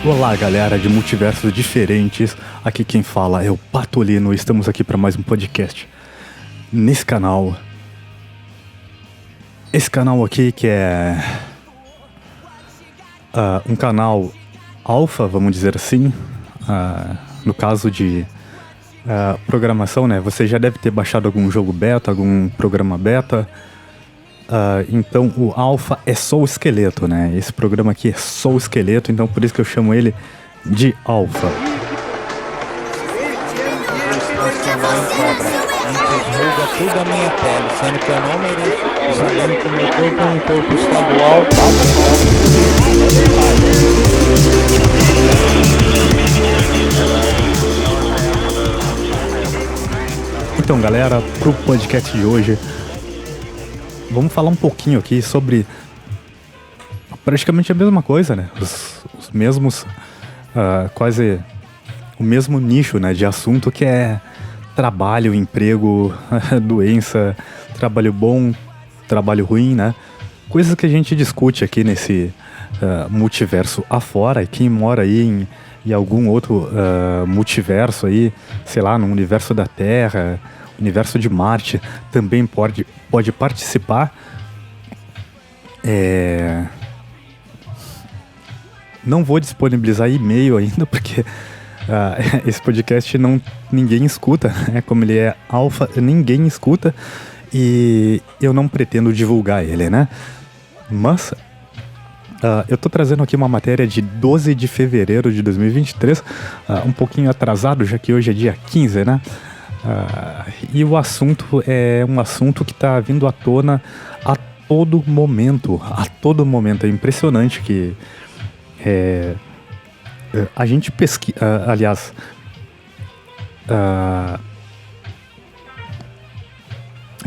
Olá, galera de multiversos diferentes. Aqui quem fala é o Patolino. Estamos aqui para mais um podcast nesse canal. Esse canal aqui que é um canal alfa, vamos dizer assim. No caso de programação, né? Você já deve ter baixado algum jogo beta, algum programa beta. Então o alfa é só o esqueleto, né? Esse programa aqui é só o esqueleto, então por isso que eu chamo ele de alfa. Tudo a minha pele, sendo que eu não mereço, sabendo que meu corpo é um corpo estadual. Então, galera, pro podcast de hoje, vamos falar um pouquinho aqui sobre praticamente a mesma coisa, né? Os mesmos, quase o mesmo nicho, né, de assunto, que é trabalho, emprego, doença, trabalho bom, trabalho ruim, né? Coisas que a gente discute aqui nesse multiverso afora. E quem mora aí em algum outro multiverso aí, sei lá, no universo da Terra, universo de Marte, também pode participar. Não vou disponibilizar e-mail ainda, porque esse podcast ninguém escuta, né? Como ele é alfa, ninguém escuta, e eu não pretendo divulgar ele, né? Mas eu tô trazendo aqui uma matéria de 12 de fevereiro de 2023, um pouquinho atrasado, já que hoje é dia 15, né? E o assunto é um assunto que tá vindo à tona a todo momento. É impressionante que a gente pesquisa, aliás, a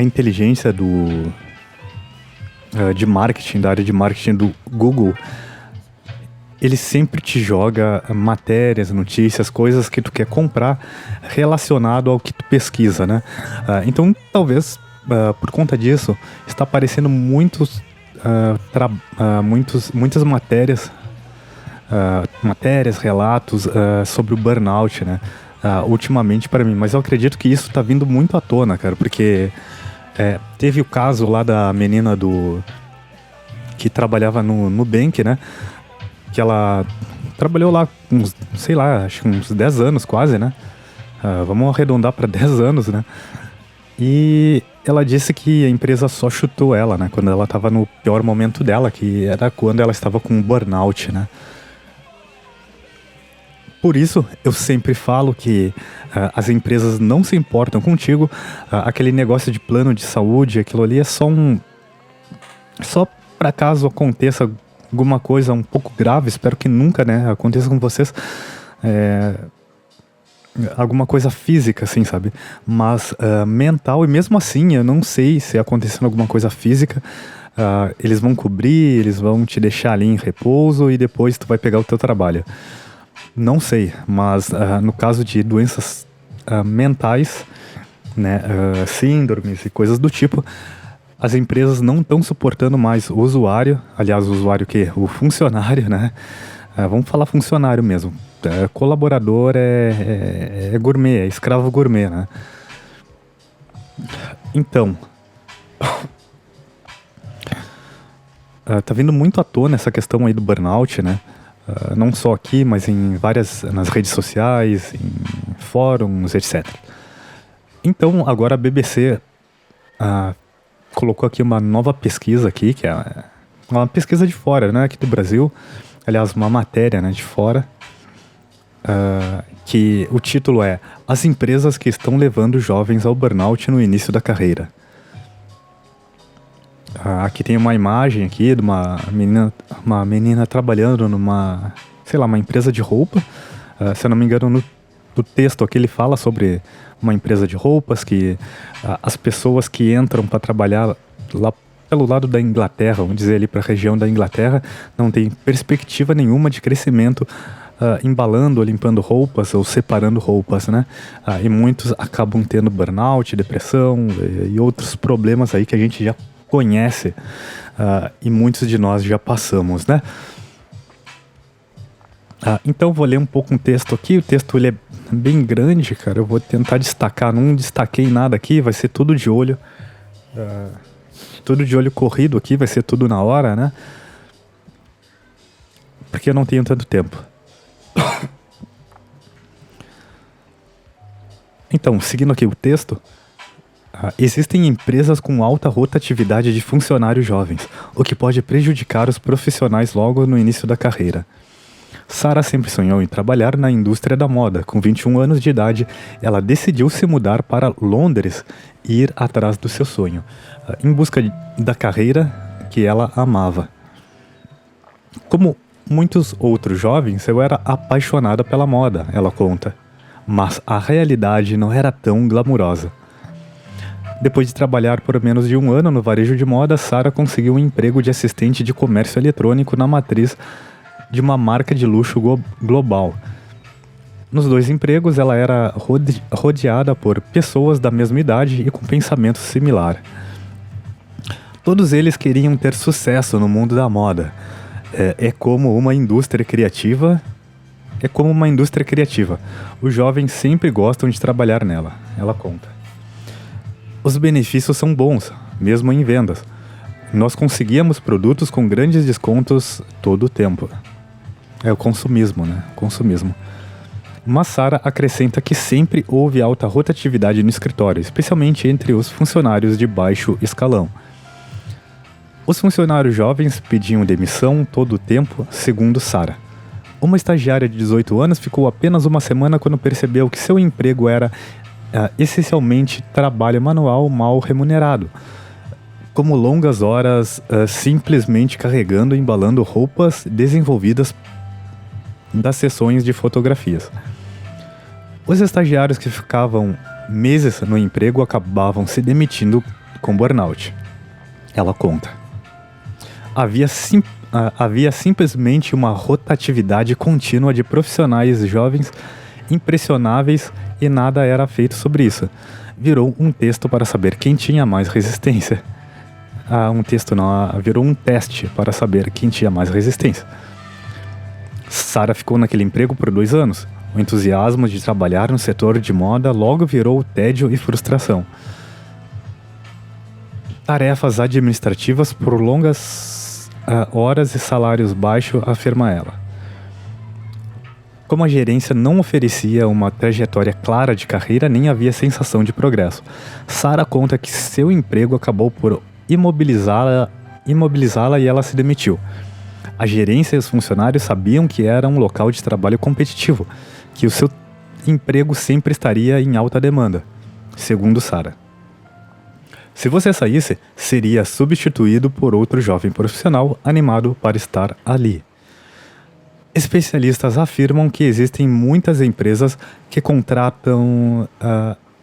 inteligência de marketing, da área de marketing do Google, ele sempre te joga matérias, notícias, coisas que tu quer comprar relacionado ao que tu pesquisa, né? Então, talvez, por conta disso, está aparecendo muitas matérias, relatos sobre o burnout, né? Ultimamente para mim, mas eu acredito que isso tá vindo muito à tona, cara, porque teve o caso lá da menina que trabalhava no Nubank, né? Que ela trabalhou lá uns, sei lá, acho que uns 10 anos quase, né? Vamos arredondar para 10 anos, né? E ela disse que a empresa só chutou ela, né? Quando ela estava no pior momento dela, que era quando ela estava com burnout, né? Por isso, eu sempre falo que as empresas não se importam contigo. Aquele negócio de plano de saúde, aquilo ali é só para caso aconteça alguma coisa um pouco grave, espero que nunca, né, aconteça com vocês, alguma coisa física, assim, sabe? Mas mental, e mesmo assim, eu não sei se acontecendo alguma coisa física, eles vão cobrir, eles vão te deixar ali em repouso e depois tu vai pegar o teu trabalho. Não sei, mas no caso de doenças mentais, né, síndromes e coisas do tipo, as empresas não estão suportando mais o usuário, aliás, o usuário que? O funcionário, né? Vamos falar funcionário mesmo. Colaborador é gourmet, é escravo gourmet, né? Então, tá vindo muito à tona essa questão aí do burnout, né? Não só aqui, mas nas redes sociais, em fóruns, etc. Então, agora a BBC colocou aqui uma nova pesquisa aqui, que é uma pesquisa de fora, né, aqui do Brasil. Aliás, uma matéria, né, de fora, que o título é As empresas que estão levando jovens ao burnout no início da carreira. Aqui tem uma imagem aqui de uma menina trabalhando numa, sei lá, uma empresa de roupa. Se eu não me engano, no texto aqui ele fala sobre uma empresa de roupas que as pessoas que entram para trabalhar lá pelo lado da Inglaterra, vamos dizer ali para a região da Inglaterra, não tem perspectiva nenhuma de crescimento embalando ou limpando roupas ou separando roupas, né? E muitos acabam tendo burnout, depressão e outros problemas aí que a gente já conhece e muitos de nós já passamos, né? Então vou ler um pouco um texto aqui. O texto ele é bem grande, cara. Eu vou tentar destacar. Não destaquei nada aqui, vai ser tudo de olho. Tudo de olho corrido aqui, vai ser tudo na hora, né? Porque eu não tenho tanto tempo. Então, seguindo aqui o texto, existem empresas com alta rotatividade de funcionários jovens, o que pode prejudicar os profissionais logo no início da carreira. Sarah sempre sonhou em trabalhar na indústria da moda. Com 21 anos de idade, ela decidiu se mudar para Londres e ir atrás do seu sonho, em busca da carreira que ela amava. Como muitos outros jovens, eu era apaixonada pela moda, ela conta. Mas a realidade não era tão glamurosa. Depois de trabalhar por menos de um ano no varejo de moda, Sarah conseguiu um emprego de assistente de comércio eletrônico na matriz de uma marca de luxo global. Nos 2 empregos, ela era rodeada por pessoas da mesma idade e com pensamento similar. Todos eles queriam ter sucesso no mundo da moda. É como uma indústria criativa. Os jovens sempre gostam de trabalhar nela, ela conta. Os benefícios são bons, mesmo em vendas. Nós conseguíamos produtos com grandes descontos todo o tempo. É o consumismo, né? Consumismo. Mas Sarah acrescenta que sempre houve alta rotatividade no escritório, especialmente entre os funcionários de baixo escalão. Os funcionários jovens pediam demissão todo o tempo, segundo Sarah. Uma estagiária de 18 anos ficou apenas uma semana quando percebeu que seu emprego era essencialmente trabalho manual mal remunerado, como longas horas simplesmente carregando e embalando roupas desenvolvidas das sessões de fotografias. Os estagiários que ficavam meses no emprego acabavam se demitindo com burnout. Ela conta. Havia simplesmente uma rotatividade contínua de profissionais jovens impressionáveis e nada era feito sobre isso. Virou um texto para saber quem tinha mais resistência. Virou um teste para saber quem tinha mais resistência. Sarah ficou naquele emprego por 2 anos. O entusiasmo de trabalhar no setor de moda logo virou tédio e frustração. Tarefas administrativas por longas horas e salários baixos, afirma ela. Como a gerência não oferecia uma trajetória clara de carreira, nem havia sensação de progresso. Sarah conta que seu emprego acabou por imobilizá-la e ela se demitiu. A gerência e os funcionários sabiam que era um local de trabalho competitivo, que o seu emprego sempre estaria em alta demanda, segundo Sarah. Se você saísse, seria substituído por outro jovem profissional animado para estar ali. Especialistas afirmam que existem muitas empresas que contratam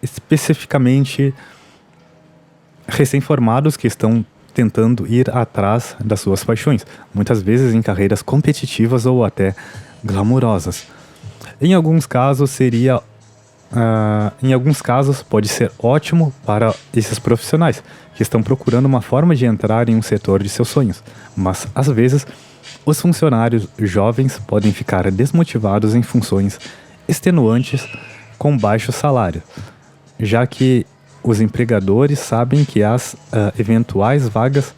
especificamente recém-formados que estão tentando ir atrás das suas paixões, muitas vezes em carreiras competitivas ou até glamourosas. Em alguns casos pode ser ótimo para esses profissionais que estão procurando uma forma de entrar em um setor de seus sonhos, mas às vezes os funcionários jovens podem ficar desmotivados em funções extenuantes com baixo salário, já que os empregadores sabem que as eventuais vagas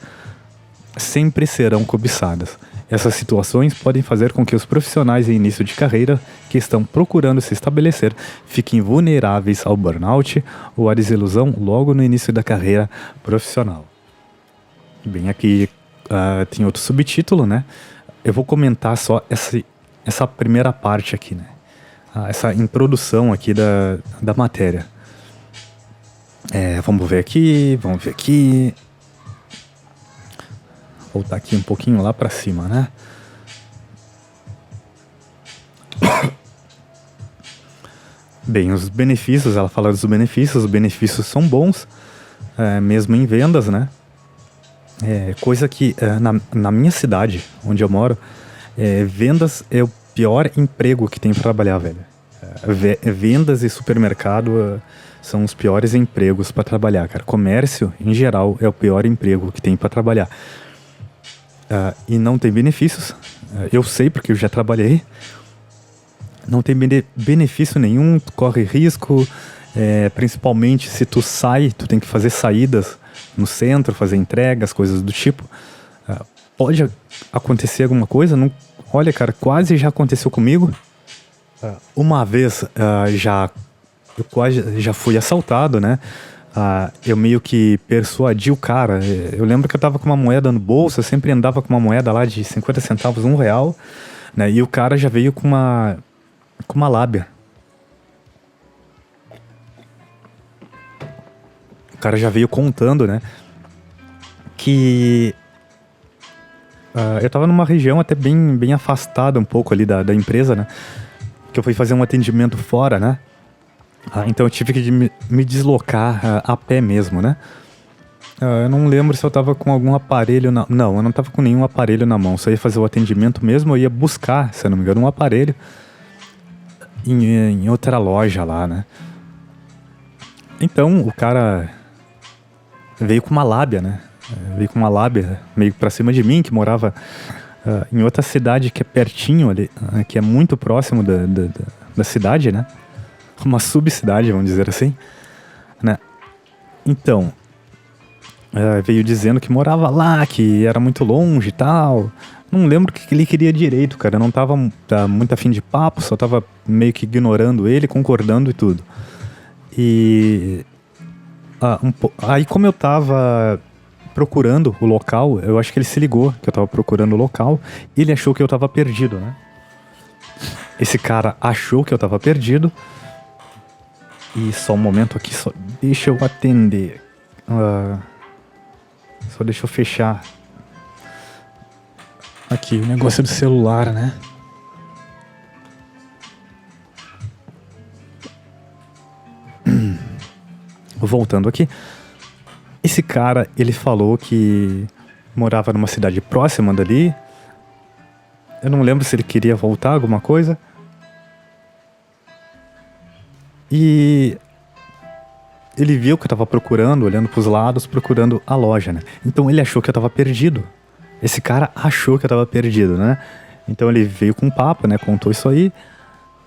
sempre serão cobiçadas. Essas situações podem fazer com que os profissionais em início de carreira que estão procurando se estabelecer fiquem vulneráveis ao burnout ou à desilusão logo no início da carreira profissional. Bem, aqui tem outro subtítulo, né? Eu vou comentar só essa primeira parte aqui, né? Essa introdução aqui da matéria. Vamos ver aqui. Voltar aqui um pouquinho lá pra cima, né? Bem, os benefícios, ela fala dos benefícios. Os benefícios são bons, mesmo em vendas, né? Coisa que na minha cidade, onde eu moro, vendas é o pior emprego que tem pra trabalhar, velho. Vendas e supermercado são os piores empregos pra trabalhar, cara. Comércio, em geral, é o pior emprego que tem pra trabalhar. E não tem benefícios. Eu sei porque eu já trabalhei. não tem benefício nenhum, tu corre risco, principalmente se tu sai, tu tem que fazer saídas no centro, fazer entregas, coisas do tipo. Pode acontecer alguma coisa? Não, olha, cara, quase já aconteceu comigo. Uma vez eu quase já fui assaltado, né? Eu meio que persuadi o cara. Eu lembro que eu tava com uma moeda no bolso, eu sempre andava com uma moeda lá de 50 centavos, R$1, né? E o cara já veio com uma lábia. O cara já veio contando, né? Que eu tava numa região até bem afastada um pouco ali da empresa, né? Que eu fui fazer um atendimento fora, né? Então eu tive que me deslocar a pé mesmo, né? Eu não lembro se eu tava com algum aparelho na... Não, eu não tava com nenhum aparelho na mão. Só ia fazer o atendimento mesmo, eu ia buscar, se eu não me engano, um aparelho em outra loja lá, né? Então o cara veio com uma lábia, né? Veio com uma lábia meio pra cima de mim, que morava em outra cidade que é pertinho ali, que é muito próximo da cidade, né? Uma subcidade, vamos dizer assim, né? Então, veio dizendo que morava lá, que era muito longe e tal. Não lembro o que ele queria direito, cara. Eu não tava muito afim de papo, só tava meio que ignorando ele, concordando e tudo. E aí, como eu tava procurando o local, eu acho que ele se ligou que eu tava procurando o local e ele achou que eu tava perdido, né? Esse cara achou que eu tava perdido. E só um momento aqui, só deixa eu atender. Só deixa eu fechar aqui o negócio do celular, né? Voltando aqui. Esse cara, ele falou que morava numa cidade próxima dali. Eu não lembro se ele queria voltar, alguma coisa. E ele viu que eu tava procurando, olhando pros lados, procurando a loja, né? Então ele achou que eu tava perdido. Esse cara achou que eu tava perdido, né? Então ele veio com um papo, né? Contou isso aí.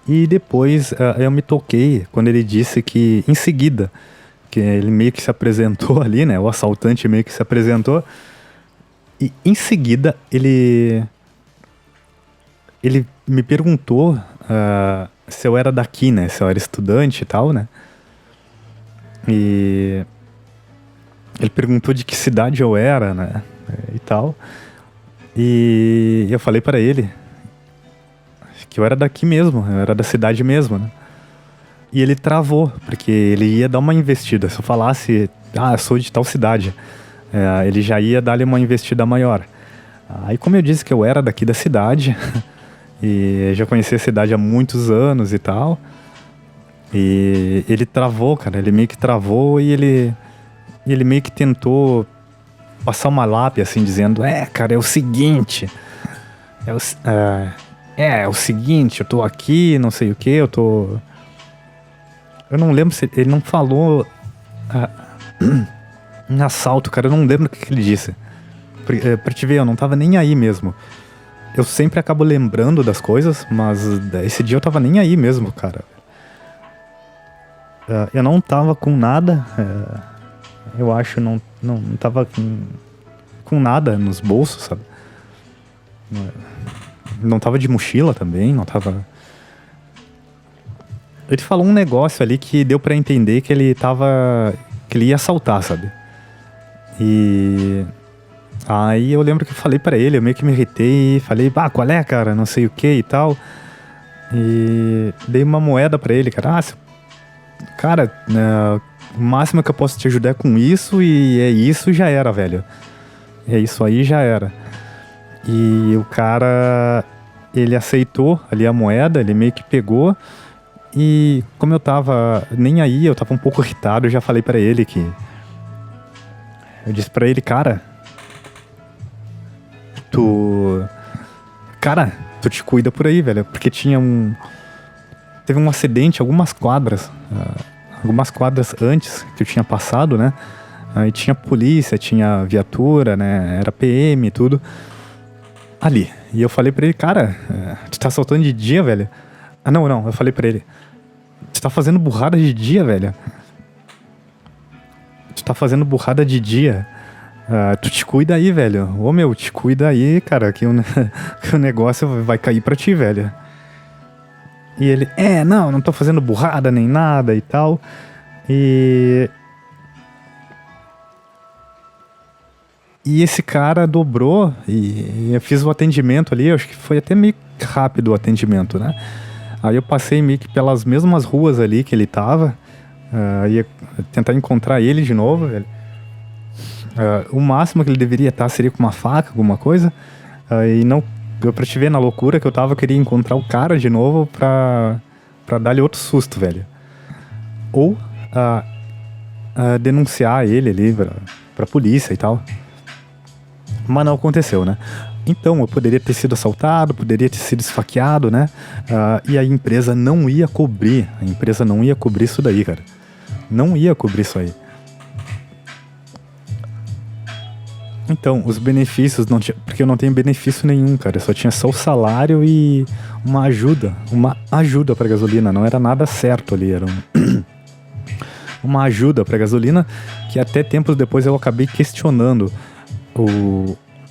E depois eu me toquei quando ele disse que, em seguida, que ele meio que se apresentou ali, né? O assaltante meio que se apresentou. E em seguida ele me perguntou se eu era daqui, né? Se eu era estudante e tal, né? E ele perguntou de que cidade eu era, né? E tal. E eu falei pra ele que eu era daqui mesmo, eu era da cidade mesmo, né? E ele travou, porque ele ia dar uma investida. Se eu falasse, eu sou de tal cidade, ele já ia dar-lhe uma investida maior. Aí, como eu disse que eu era daqui da cidade, e já conhecia a cidade há muitos anos e tal, e ele travou, cara. Ele meio que travou e ele meio que tentou passar uma lápia, assim, dizendo: cara, é o seguinte, é o seguinte, eu tô aqui, não sei o que, eu não lembro se ele não falou em assalto, cara. Eu não lembro o que ele disse. Pra te ver, eu não tava nem aí mesmo. Eu sempre acabo lembrando das coisas, mas esse dia eu tava nem aí mesmo, cara. Eu não tava com nada. Eu acho, não tava com nada nos bolsos, sabe? Não tava de mochila também, não tava... Ele falou um negócio ali que deu pra entender que ele ia assaltar, sabe? E aí eu lembro que eu falei pra ele, eu meio que me irritei, falei: qual é, cara? Não sei o que e tal. E dei uma moeda pra ele, cara. Cara, o máximo que eu posso te ajudar é com isso, e é isso, já era, velho. É isso aí, já era. E o cara, ele aceitou ali a moeda, ele meio que pegou. E como eu tava nem aí, eu tava um pouco irritado, eu já falei pra ele que... Eu disse pra ele: cara, tu te cuida por aí, velho. Porque teve um acidente algumas quadras antes que eu tinha passado, né? Aí tinha polícia, tinha viatura, né? Era PM e tudo ali. E eu falei pra ele: cara, tu tá assaltando de dia, velho? Não, eu falei pra ele: tu tá fazendo burrada de dia, velho? Tu tá fazendo burrada de dia? Tu te cuida aí, velho. Ô, meu, te cuida aí, cara, que que o negócio vai cair pra ti, velho. E ele: não tô fazendo burrada nem nada e tal. E esse cara dobrou e eu fiz o atendimento ali, eu acho que foi até meio rápido o atendimento, né? Aí eu passei meio que pelas mesmas ruas ali que ele tava, ia tentar encontrar ele de novo, velho. O máximo que ele deveria estar seria com uma faca, alguma coisa, e não, pra te ver na loucura que eu tava, eu queria encontrar o cara de novo pra dar-lhe outro susto, velho. Ou denunciar ele ali pra polícia e tal. Mas não aconteceu, né? Então, eu poderia ter sido assaltado, poderia ter sido esfaqueado, né? E a empresa não ia cobrir. A empresa não ia cobrir isso daí, cara. Não ia cobrir isso aí. Então, os benefícios não tinha... Porque eu não tenho benefício nenhum, cara. Eu só tinha só o salário e uma ajuda. Uma ajuda pra gasolina. Não era nada certo ali. Era uma ajuda pra gasolina que até tempos depois eu acabei questionando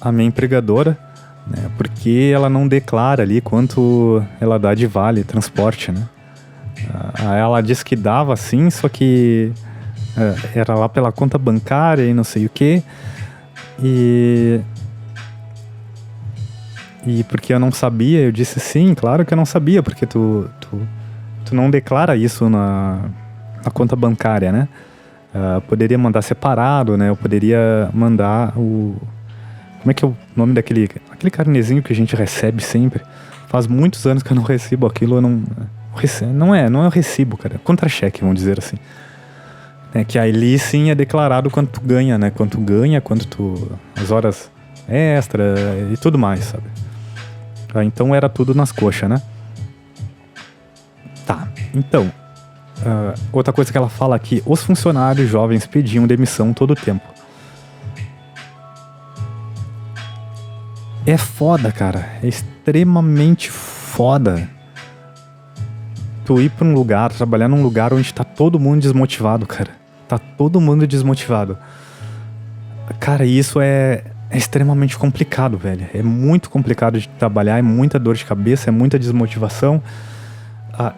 a minha empregadora, né, porque ela não declara ali quanto ela dá de vale transporte, né? Ela disse que dava sim, só que era lá pela conta bancária e não sei o que. E porque eu não sabia, eu disse sim, claro que eu não sabia, porque tu não declara isso na conta bancária, né? Poderia mandar separado, né? Eu poderia mandar como é que é o nome daquele carnezinho que a gente recebe sempre? Faz muitos anos que eu não recebo aquilo, eu não... Não é o recibo, cara. Contra-cheque, vamos dizer assim. Que ali sim é declarado quanto tu ganha, né? Quanto tu ganha, as horas extra e tudo mais, sabe? Então era tudo nas coxas, né? Tá, então... outra coisa que ela fala aqui: os funcionários jovens pediam demissão todo o tempo. É foda, cara. É extremamente foda tu ir pra um lugar, trabalhar num lugar onde tá todo mundo desmotivado, cara. Tá todo mundo desmotivado. Cara, isso é extremamente complicado, velho. É muito complicado de trabalhar, é muita dor de cabeça, é muita desmotivação.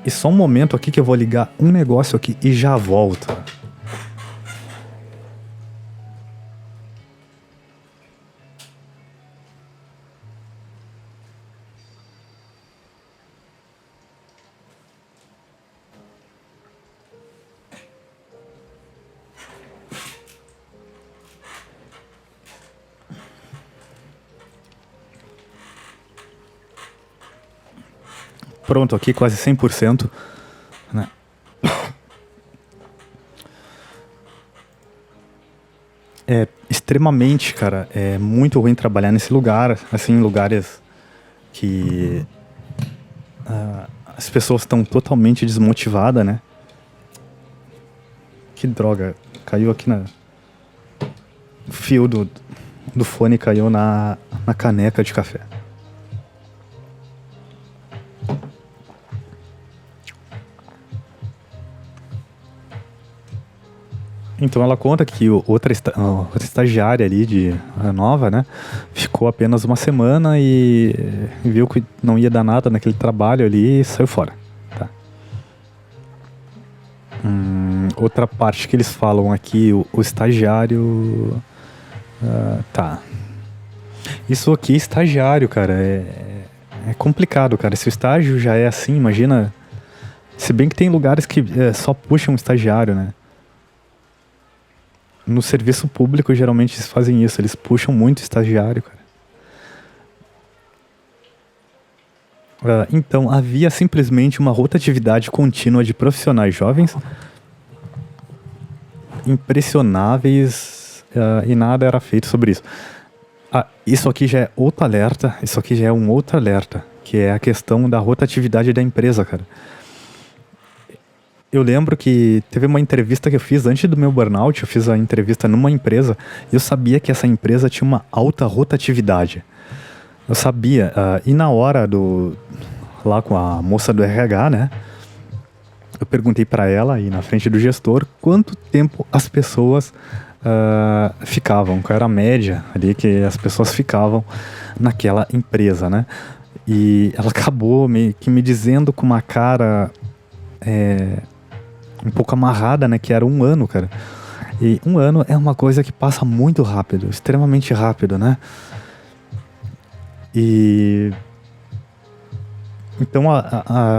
E só um momento aqui que eu vou ligar um negócio aqui e já volto. Pronto, aqui quase 100%, né? É extremamente, cara, é muito ruim trabalhar nesse lugar, assim, em lugares que as pessoas estão totalmente desmotivadas, né? Que droga, caiu aqui o fio do fone caiu na caneca de café. Então ela conta que outra estagiária ali, nova, né, ficou apenas uma semana e viu que não ia dar nada naquele trabalho ali e saiu fora. Tá. Outra parte que eles falam aqui, o estagiário... tá. Isso aqui, estagiário, cara, é complicado, cara. Se o estágio já é assim, imagina... Se bem que tem lugares que só puxam estagiário, né? No serviço público, geralmente, eles fazem isso. Eles puxam muito estagiário, cara. Então, havia simplesmente uma rotatividade contínua de profissionais jovens, impressionáveis, e nada era feito sobre isso. Isso aqui já é outro alerta. Isso aqui já é um outro alerta, que é a questão da rotatividade da empresa, cara. Eu lembro que teve uma entrevista que eu fiz antes do meu burnout. Eu fiz a entrevista numa empresa e eu sabia que essa empresa tinha uma alta rotatividade. Eu sabia. E na hora lá com a moça do RH, né? Eu perguntei para ela, aí na frente do gestor, quanto tempo as pessoas ficavam, qual era a média ali que as pessoas ficavam naquela empresa, né? E ela acabou meio que me dizendo com uma cara um pouco amarrada, né? Que era 1 ano, cara. E 1 ano é uma coisa que passa muito rápido, extremamente rápido, né? E então,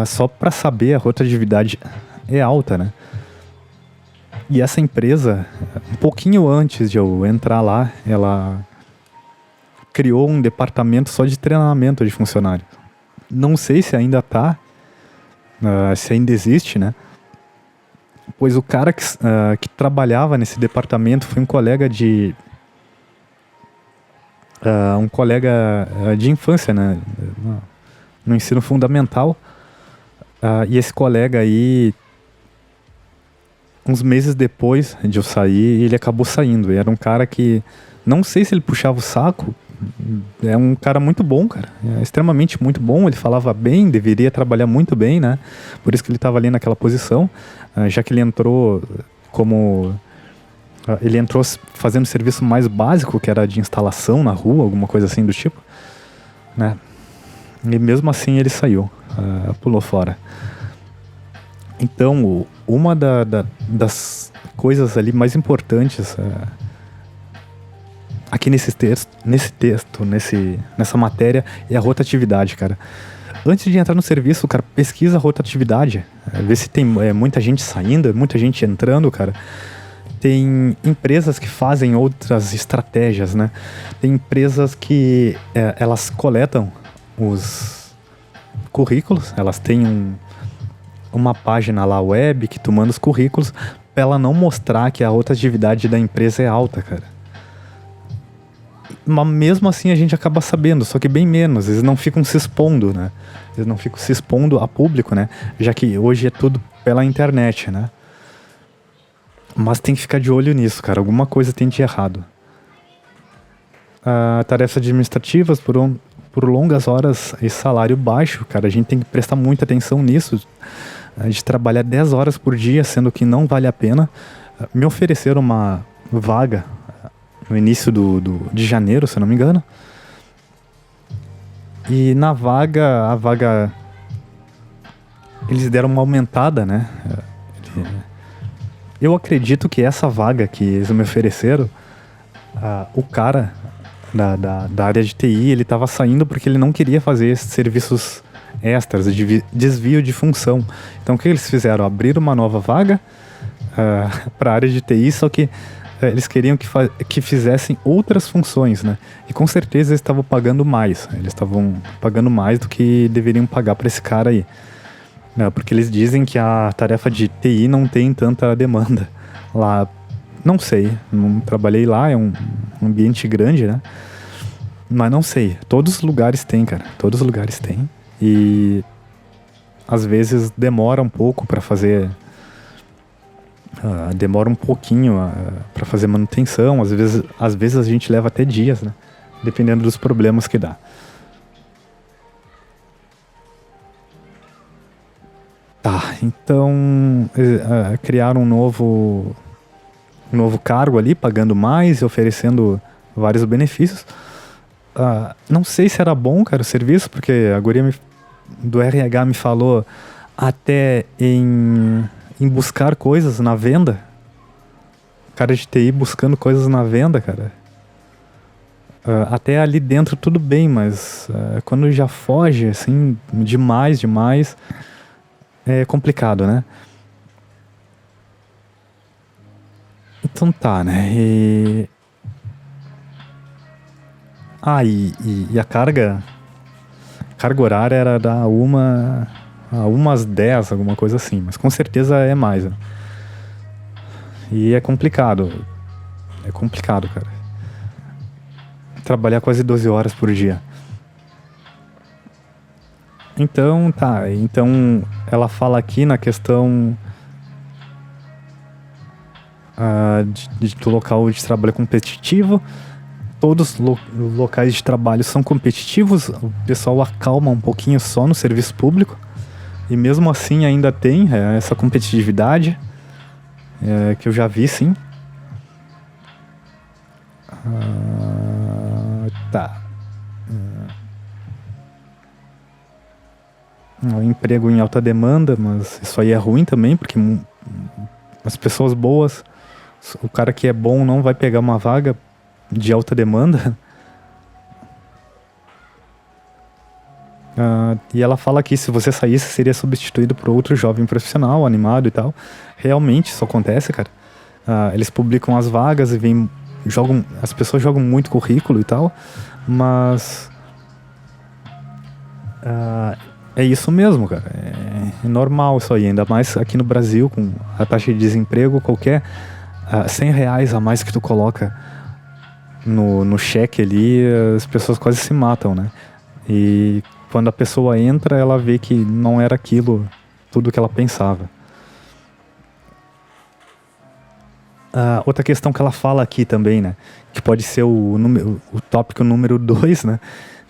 só para saber, a rotatividade é alta, né? E essa empresa, um pouquinho antes de eu entrar lá, ela criou um departamento só de treinamento de funcionários. Não sei se ainda se ainda existe, né? Pois o cara que trabalhava nesse departamento foi um colega de infância, né? No ensino fundamental. E esse colega aí, uns meses depois de eu sair, ele acabou saindo. E era um cara que, não sei se ele puxava o saco, é um cara muito bom, cara. É extremamente muito bom, ele falava bem, deveria trabalhar muito bem, né? Por isso que ele estava ali naquela posição, já que ele entrou ele entrou fazendo serviço mais básico, que era de instalação na rua, alguma coisa assim do tipo, né? E mesmo assim ele saiu, pulou fora. Então, uma das coisas ali mais importantes aqui nessa matéria é a rotatividade, cara. Antes de entrar no serviço, cara, pesquisa a rotatividade, vê se tem muita gente saindo, muita gente entrando, cara. Tem empresas que fazem outras estratégias, né? Tem empresas que elas coletam os currículos, elas têm uma página lá web que tu manda os currículos pra ela não mostrar que a rotatividade da empresa é alta, cara. Mas mesmo assim a gente acaba sabendo, só que bem menos, eles não ficam se expondo, né? Eles não ficam se expondo a público, né? Já que hoje é tudo pela internet, né? Mas tem que ficar de olho nisso, cara. Alguma coisa tem de errado. Tarefas administrativas por longas horas e salário baixo, cara. A gente tem que prestar muita atenção nisso. De trabalhar 10 horas por dia, sendo que não vale a pena. Me ofereceram uma vaga no início de janeiro, se eu não me engano. E na vaga, eles deram uma aumentada, né? Eu acredito que essa vaga que eles me ofereceram, o cara da área de TI, ele estava saindo porque ele não queria fazer esses serviços extras, de desvio de função. Então o que eles fizeram? Abriram uma nova vaga para a área de TI, só que eles queriam que fizessem outras funções, né? E com certeza eles estavam pagando mais. Eles estavam pagando mais do que deveriam pagar para esse cara aí. Porque eles dizem que a tarefa de TI não tem tanta demanda lá. Não sei, não trabalhei lá, é um ambiente grande, né? Mas não sei, todos os lugares tem, cara, todos os lugares tem. E às vezes demora um pouco para fazer, demora um pouquinho para fazer manutenção, às vezes a gente leva até dias, né? Dependendo dos problemas que dá. Tá, então criaram um novo cargo ali, pagando mais e oferecendo vários benefícios. Não sei se era bom, cara, o serviço, porque a guria do RH me falou até em buscar coisas na venda. Cara de TI buscando coisas na venda, cara. Até ali dentro tudo bem, mas quando já foge, assim, demais, é complicado, né? Então tá, né? E a carga horária era da umas 10, alguma coisa assim, mas com certeza é mais, né? E é complicado, cara. Trabalhar quase 12 horas por dia. Então, tá, então ela fala aqui na questão do local de trabalho competitivo, todos os locais de trabalho são competitivos, o pessoal acalma um pouquinho só no serviço público, e mesmo assim ainda tem essa competitividade, que eu já vi, sim. Tá. Um emprego em alta demanda, mas isso aí é ruim também, porque as pessoas boas, o cara que é bom não vai pegar uma vaga de alta demanda. E ela fala que se você saísse, seria substituído por outro jovem profissional, animado e tal. Realmente isso acontece, cara. Eles publicam as vagas e as pessoas jogam muito currículo e tal, mas é isso mesmo, cara. É normal isso aí, ainda mais aqui no Brasil, com a taxa de desemprego, qualquer R$100 a mais que tu coloca no cheque ali, as pessoas quase se matam, né? E quando a pessoa entra, ela vê que não era aquilo tudo que ela pensava. Outra questão que ela fala aqui também, né? Que pode ser o tópico número 2, né?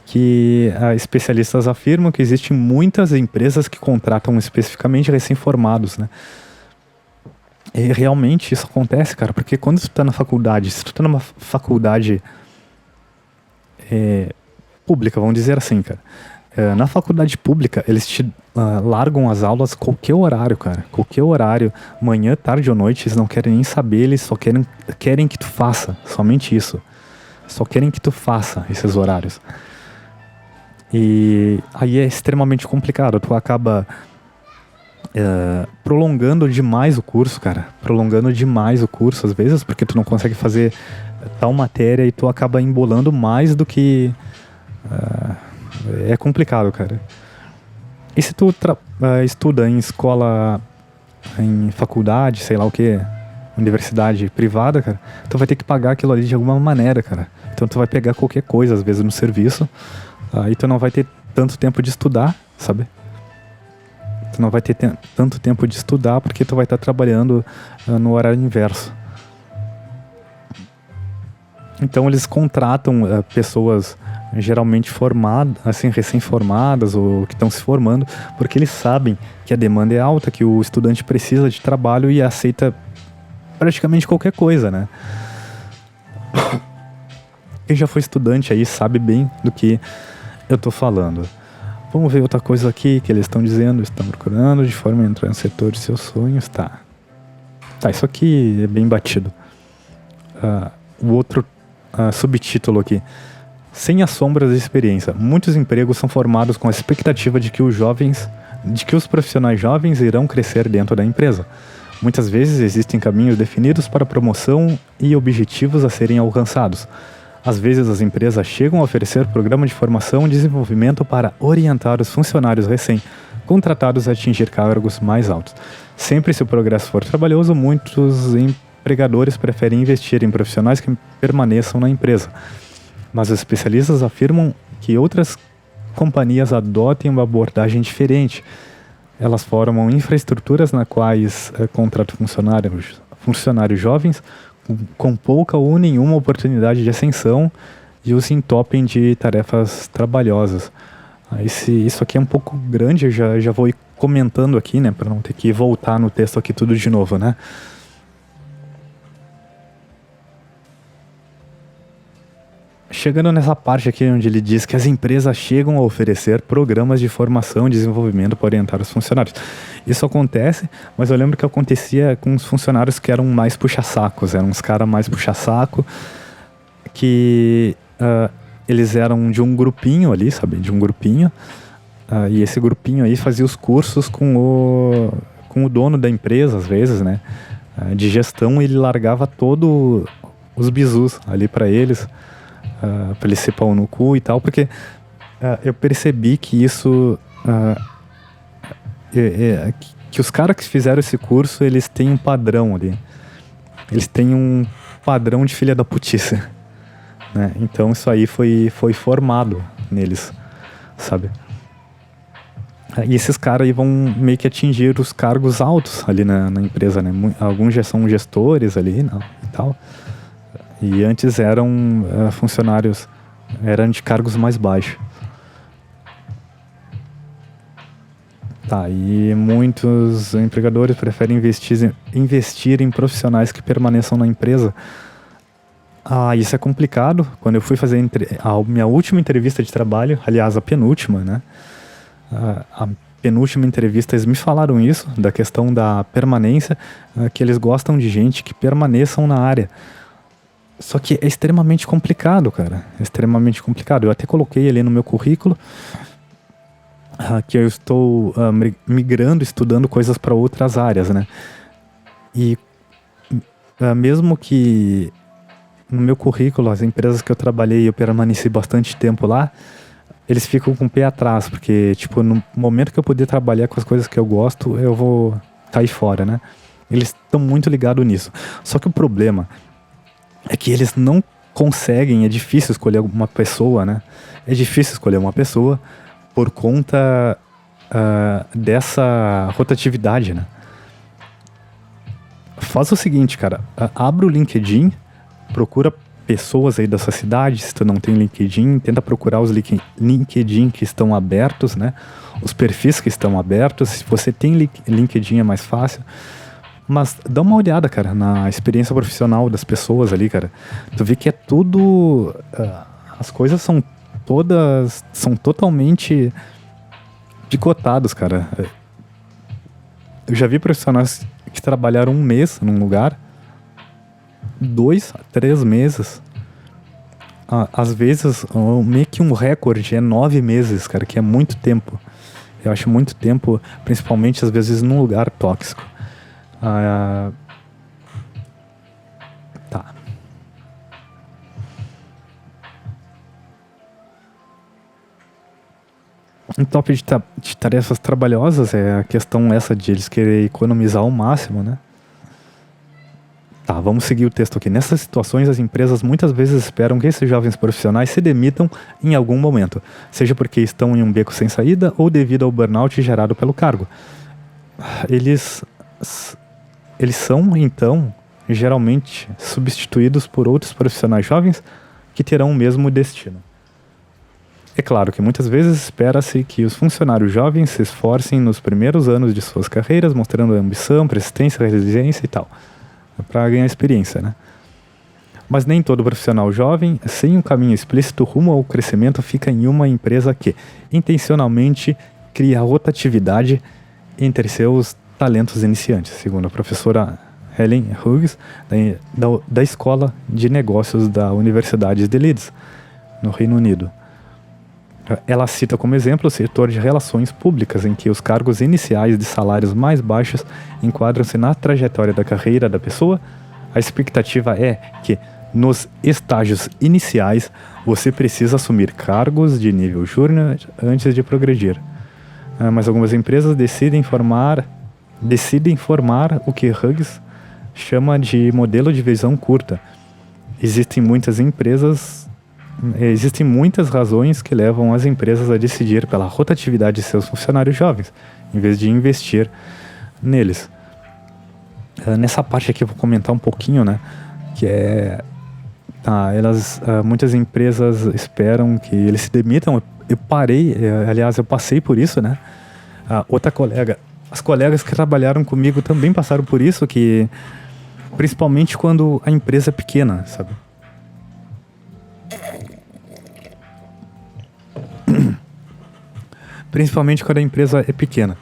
Que especialistas afirmam que existem muitas empresas que contratam especificamente recém-formados, né? E realmente isso acontece, cara, porque quando tu tá na faculdade, se tu tá numa faculdade pública, vamos dizer assim, cara, na faculdade pública, eles te largam as aulas qualquer horário, cara, qualquer horário, manhã, tarde ou noite, eles não querem nem saber, eles só querem que tu faça, somente isso, só querem que tu faça esses horários. E aí é extremamente complicado, tu acaba prolongando demais o curso, cara. Prolongando demais o curso, às vezes, porque tu não consegue fazer tal matéria e tu acaba embolando mais do que... é complicado, cara. E se tu estuda em escola, em faculdade, sei lá o que, universidade privada, cara, tu vai ter que pagar aquilo ali de alguma maneira, cara. Então tu vai pegar qualquer coisa, às vezes, no serviço, aí tu não vai ter tanto tempo de estudar, sabe? Tu não vai ter tanto tempo de estudar porque tu vai estar trabalhando no horário inverso. Então eles contratam pessoas geralmente formadas, assim, recém-formadas ou que estão se formando, porque eles sabem que a demanda é alta, que o estudante precisa de trabalho e aceita praticamente qualquer coisa, né? Quem já foi estudante aí sabe bem do que eu tô falando. Vamos ver outra coisa aqui que eles estão dizendo. Estão procurando de forma a entrar no setor de seus sonhos. Tá, isso aqui é bem batido. O outro subtítulo aqui: sem as sombras de experiência. Muitos empregos são formados com a expectativa de que os profissionais jovens irão crescer dentro da empresa. Muitas vezes existem caminhos definidos para promoção e objetivos a serem alcançados. Às vezes as empresas chegam a oferecer programas de formação e desenvolvimento para orientar os funcionários recém-contratados a atingir cargos mais altos. Sempre se o progresso for trabalhoso, muitos empregadores preferem investir em profissionais que permaneçam na empresa. Mas os especialistas afirmam que outras companhias adotem uma abordagem diferente. Elas formam infraestruturas nas quais contratam funcionários jovens com pouca ou nenhuma oportunidade de ascensão e os entopem de tarefas trabalhosas. Isso aqui é um pouco grande, eu já vou ir comentando aqui, né, para não ter que voltar no texto aqui tudo de novo, né? Chegando nessa parte aqui onde ele diz que as empresas chegam a oferecer programas de formação e desenvolvimento para orientar os funcionários. Isso acontece, mas eu lembro que acontecia com os funcionários que eram mais puxa-sacos, eram uns caras mais puxa-saco, que eles eram de um grupinho ali, sabe, de um grupinho, e esse grupinho aí fazia os cursos com o dono da empresa, às vezes, né, de gestão, e ele largava todos os bizus ali para eles, pra ele ser pau no cu e tal, porque eu percebi que isso que os caras que fizeram esse curso, eles têm um padrão ali, eles têm um padrão de filha da putice, né? Então isso aí foi formado neles, sabe? E esses caras aí vão meio que atingir os cargos altos ali na empresa, né? Alguns já são gestores ali, não, e tal. E antes eram funcionários, eram de cargos mais baixos. Tá, e muitos empregadores preferem investir em profissionais que permaneçam na empresa. Isso é complicado. Quando eu fui fazer a minha última entrevista de trabalho, aliás, a penúltima, né? A penúltima entrevista, eles me falaram isso, da questão da permanência, que eles gostam de gente que permaneçam na área. Só que é extremamente complicado, cara. É extremamente complicado. Eu até coloquei ali no meu currículo que eu estou migrando, estudando coisas para outras áreas, né? E mesmo que no meu currículo, as empresas que eu trabalhei, eu permaneci bastante tempo lá, eles ficam com o pé atrás, porque, tipo, no momento que eu puder trabalhar com as coisas que eu gosto, eu vou cair fora, né? Eles estão muito ligados nisso. Só que o problema é que eles não conseguem, é difícil escolher uma pessoa, né? É difícil escolher uma pessoa por conta dessa rotatividade, né? Faz o seguinte, cara, abre o LinkedIn, procura pessoas aí da sua cidade, se tu não tem LinkedIn, tenta procurar os LinkedIn que estão abertos, né? Os perfis que estão abertos. Se você tem LinkedIn é mais fácil. Mas dá uma olhada, cara, na experiência profissional das pessoas ali, cara. Tu vê que é tudo... as coisas são totalmente picotadas, cara. Eu já vi profissionais que trabalharam 1 mês num lugar, 2 a 3 meses. Às vezes, meio que um recorde é 9 meses, cara, que é muito tempo. Eu acho muito tempo, principalmente às vezes num lugar tóxico. Tá. Um top de tarefas trabalhosas é a questão essa de eles querem economizar ao máximo, né? Tá, vamos seguir o texto aqui. Nessas situações, as empresas muitas vezes esperam que esses jovens profissionais se demitam em algum momento, seja porque estão em um beco sem saída ou devido ao burnout gerado pelo cargo. Eles são, então, geralmente substituídos por outros profissionais jovens que terão o mesmo destino. É claro que muitas vezes espera-se que os funcionários jovens se esforcem nos primeiros anos de suas carreiras, mostrando ambição, persistência, resiliência e tal, para ganhar experiência, né? Mas nem todo profissional jovem, sem um caminho explícito rumo ao crescimento, fica em uma empresa que intencionalmente cria rotatividade entre seus talentos iniciantes, segundo a professora Helen Hughes, da Escola de Negócios da Universidade de Leeds, no Reino Unido. Ela cita como exemplo o setor de relações públicas, em que os cargos iniciais de salários mais baixos enquadram-se na trajetória da carreira da pessoa. A expectativa é que, nos estágios iniciais, você precisa assumir cargos de nível júnior antes de progredir. Mas algumas empresas decidem formar o que Hughes chama de modelo de visão curta. Existem muitas razões que levam as empresas a decidir pela rotatividade de seus funcionários jovens, em vez de investir neles. Nessa parte aqui eu vou comentar um pouquinho, né? Que é... muitas empresas esperam que eles se demitam. Eu passei por isso, né? As colegas que trabalharam comigo também passaram por isso, que principalmente quando a empresa é pequena, sabe? Principalmente quando a empresa é pequena.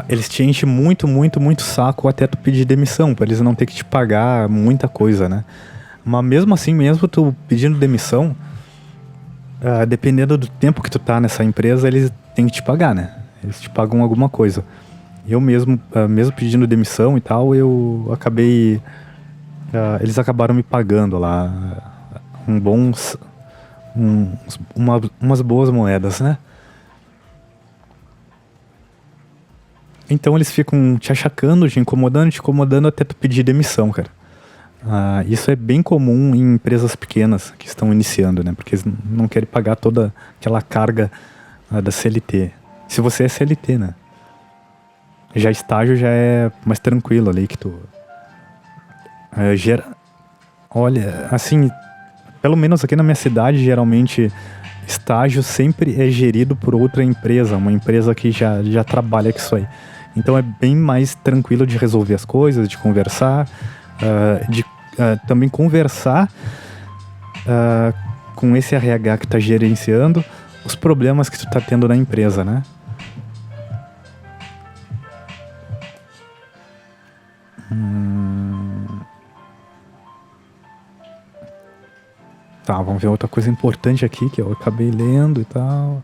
Eles te enchem muito saco até tu pedir demissão, para eles não ter que te pagar muita coisa, né? Mas mesmo assim, mesmo tu pedindo demissão, dependendo do tempo que tu tá nessa empresa, eles têm que te pagar, né? Eles te pagam alguma coisa. Eu mesmo pedindo demissão e tal, eu acabei... eles acabaram me pagando lá umas boas moedas, né? Então eles ficam te achacando, te incomodando até tu pedir demissão, cara. Isso é bem comum em empresas pequenas que estão iniciando, né? Porque eles não querem pagar toda aquela carga da CLT. Se você é CLT, né? Já estágio já é mais tranquilo ali, que tu Olha, assim, pelo menos aqui na minha cidade, geralmente estágio sempre é gerido por outra empresa, uma empresa que já trabalha com isso aí. Então é bem mais tranquilo de resolver as coisas, de conversar, de também conversar com esse RH que está gerenciando os problemas que tu tá tendo na empresa, né? Tá, vamos ver outra coisa importante aqui que eu acabei lendo e tal.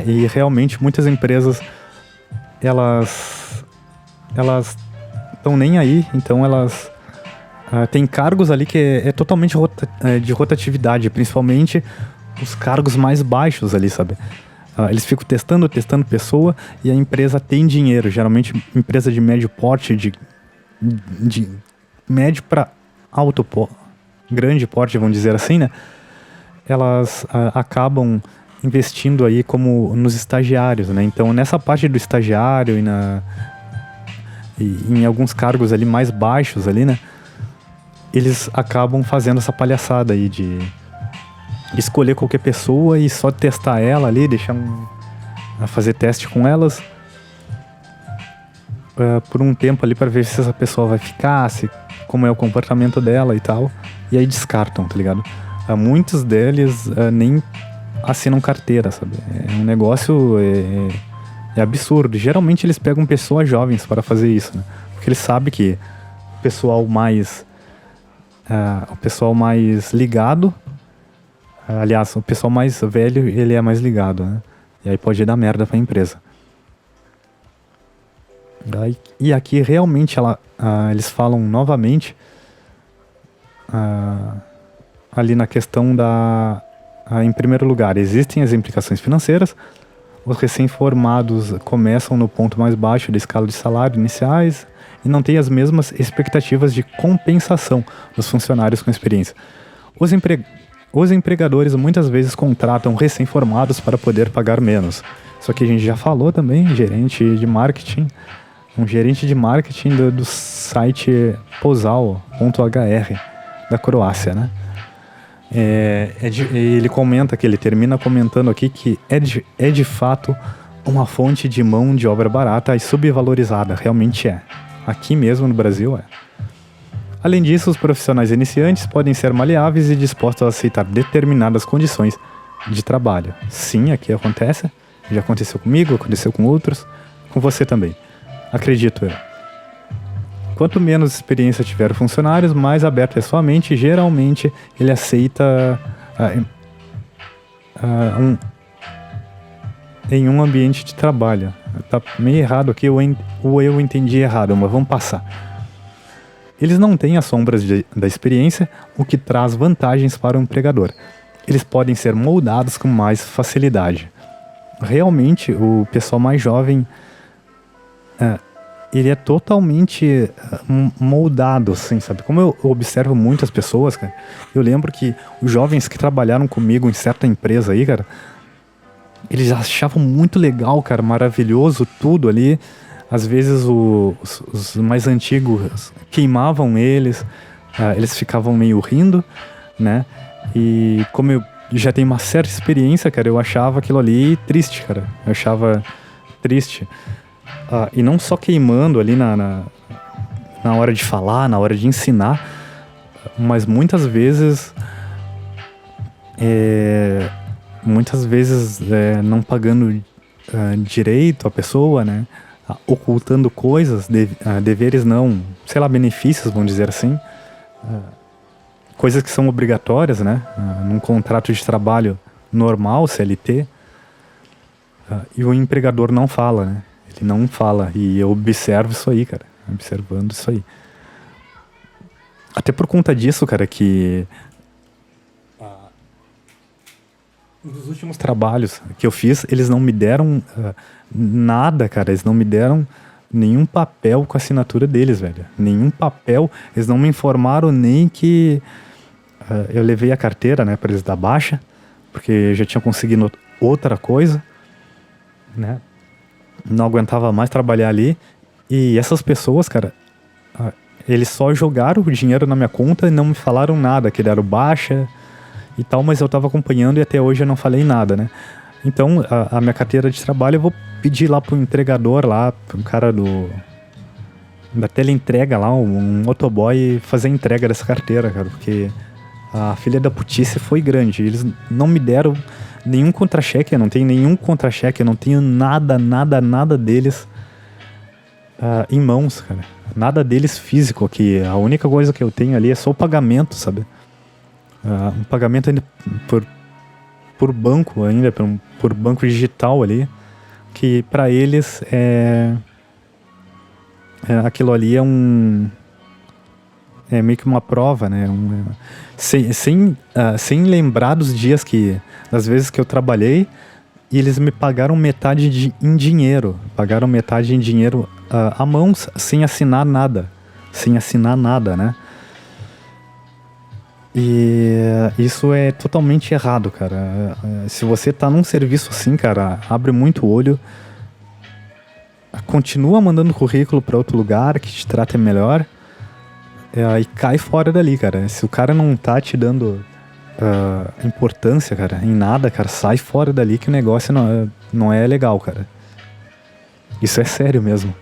E realmente muitas empresas elas estão nem aí, então elas têm cargos ali que é totalmente de rotatividade, principalmente os cargos mais baixos ali, sabe? Eles ficam testando pessoa e a empresa tem dinheiro, geralmente empresa de médio porte, de médio para alto porte, grande porte, vamos dizer assim, né? Elas acabam investindo aí como nos estagiários, né? Então nessa parte do estagiário e em alguns cargos ali mais baixos ali, né? Eles acabam fazendo essa palhaçada aí de escolher qualquer pessoa e só testar ela ali, deixar fazer teste com elas por um tempo ali para ver se essa pessoa vai ficar, como é o comportamento dela e tal, e aí descartam, tá ligado? Muitos deles nem assinam carteira, sabe? É um negócio absurdo. Geralmente eles pegam pessoas jovens para fazer isso, né? Porque eles sabem que o pessoal mais ligado, aliás, o pessoal mais velho, ele é mais ligado, né? E aí pode dar merda pra empresa. E aqui realmente eles falam novamente ali na questão em primeiro lugar, existem as implicações financeiras. Os recém-formados começam no ponto mais baixo da escala de salário iniciais e não têm as mesmas expectativas de compensação dos funcionários com experiência. Os empregadores muitas vezes contratam recém-formados para poder pagar menos. Isso aqui a gente já falou também, gerente de marketing. Um gerente de marketing do site Pozal.hr da Croácia, né? Ele comenta que ele termina comentando aqui que é de fato uma fonte de mão de obra barata e subvalorizada, realmente é. Aqui mesmo no Brasil é. Além disso, os profissionais iniciantes podem ser maleáveis e dispostos a aceitar determinadas condições de trabalho. Sim, aqui acontece. Já aconteceu comigo, aconteceu com outros, com você também. Acredito eu. Quanto menos experiência tiver o funcionário, mais aberto é sua mente. Geralmente ele aceita em um ambiente de trabalho. Tá meio errado aqui, ou eu entendi errado, mas vamos passar. Eles não têm as sombras da experiência, o que traz vantagens para o empregador. Eles podem ser moldados com mais facilidade. Realmente, o pessoal mais jovem ele é totalmente moldado, assim, sabe? Como eu observo muitas pessoas, cara, eu lembro que os jovens que trabalharam comigo em certa empresa aí, cara, eles achavam muito legal, cara, maravilhoso tudo ali. Às vezes os mais antigos queimavam eles ficavam meio rindo, né? E como eu já tenho uma certa experiência, cara, eu achava aquilo ali triste, cara. Eu achava triste. E não só queimando ali na hora de falar, na hora de ensinar, mas muitas vezes não pagando direito à pessoa, né? Ocultando coisas, deveres não, sei lá, benefícios, vamos dizer assim. Coisas que são obrigatórias, né? Num contrato de trabalho normal, CLT. E o empregador não fala, né? Ele não fala. E eu observo isso aí, cara. Observando isso aí. Até por conta disso, cara, que nos últimos trabalhos que eu fiz, eles não me deram nada, cara. Eles não me deram nenhum papel com a assinatura deles, velho. Nenhum papel. Eles não me informaram nem que eu levei a carteira, né, pra eles dar baixa, porque eu já tinha conseguido outra coisa, né? Não aguentava mais trabalhar ali. E essas pessoas, cara, eles só jogaram o dinheiro na minha conta e não me falaram nada, que deram baixa e tal, mas eu tava acompanhando e até hoje eu não falei nada, né? Então, a minha carteira de trabalho eu vou pedir lá pro entregador lá, pro cara da teleentrega lá, um motoboy, fazer a entrega dessa carteira, cara, porque a filha da putice foi grande. Eles não me deram nenhum contra-cheque, eu não tenho nenhum contra-cheque, eu não tenho nada deles em mãos, cara. Nada deles físico aqui. A única coisa que eu tenho ali é só o pagamento, sabe? Um pagamento ainda por banco ainda, por banco digital ali, que pra eles aquilo ali é meio que uma prova, né? Sem lembrar dos dias das vezes que eu trabalhei, e eles me pagaram metade em dinheiro. Pagaram metade em dinheiro a mãos, sem assinar nada. Sem assinar nada, né? E isso é totalmente errado, cara. Se você tá num serviço assim, cara, abre muito o olho. Continua mandando currículo pra outro lugar que te trate melhor. E cai fora dali, cara. Se o cara não tá te dando importância, cara, em nada, cara, sai fora dali que o negócio não é legal, cara. Isso é sério mesmo.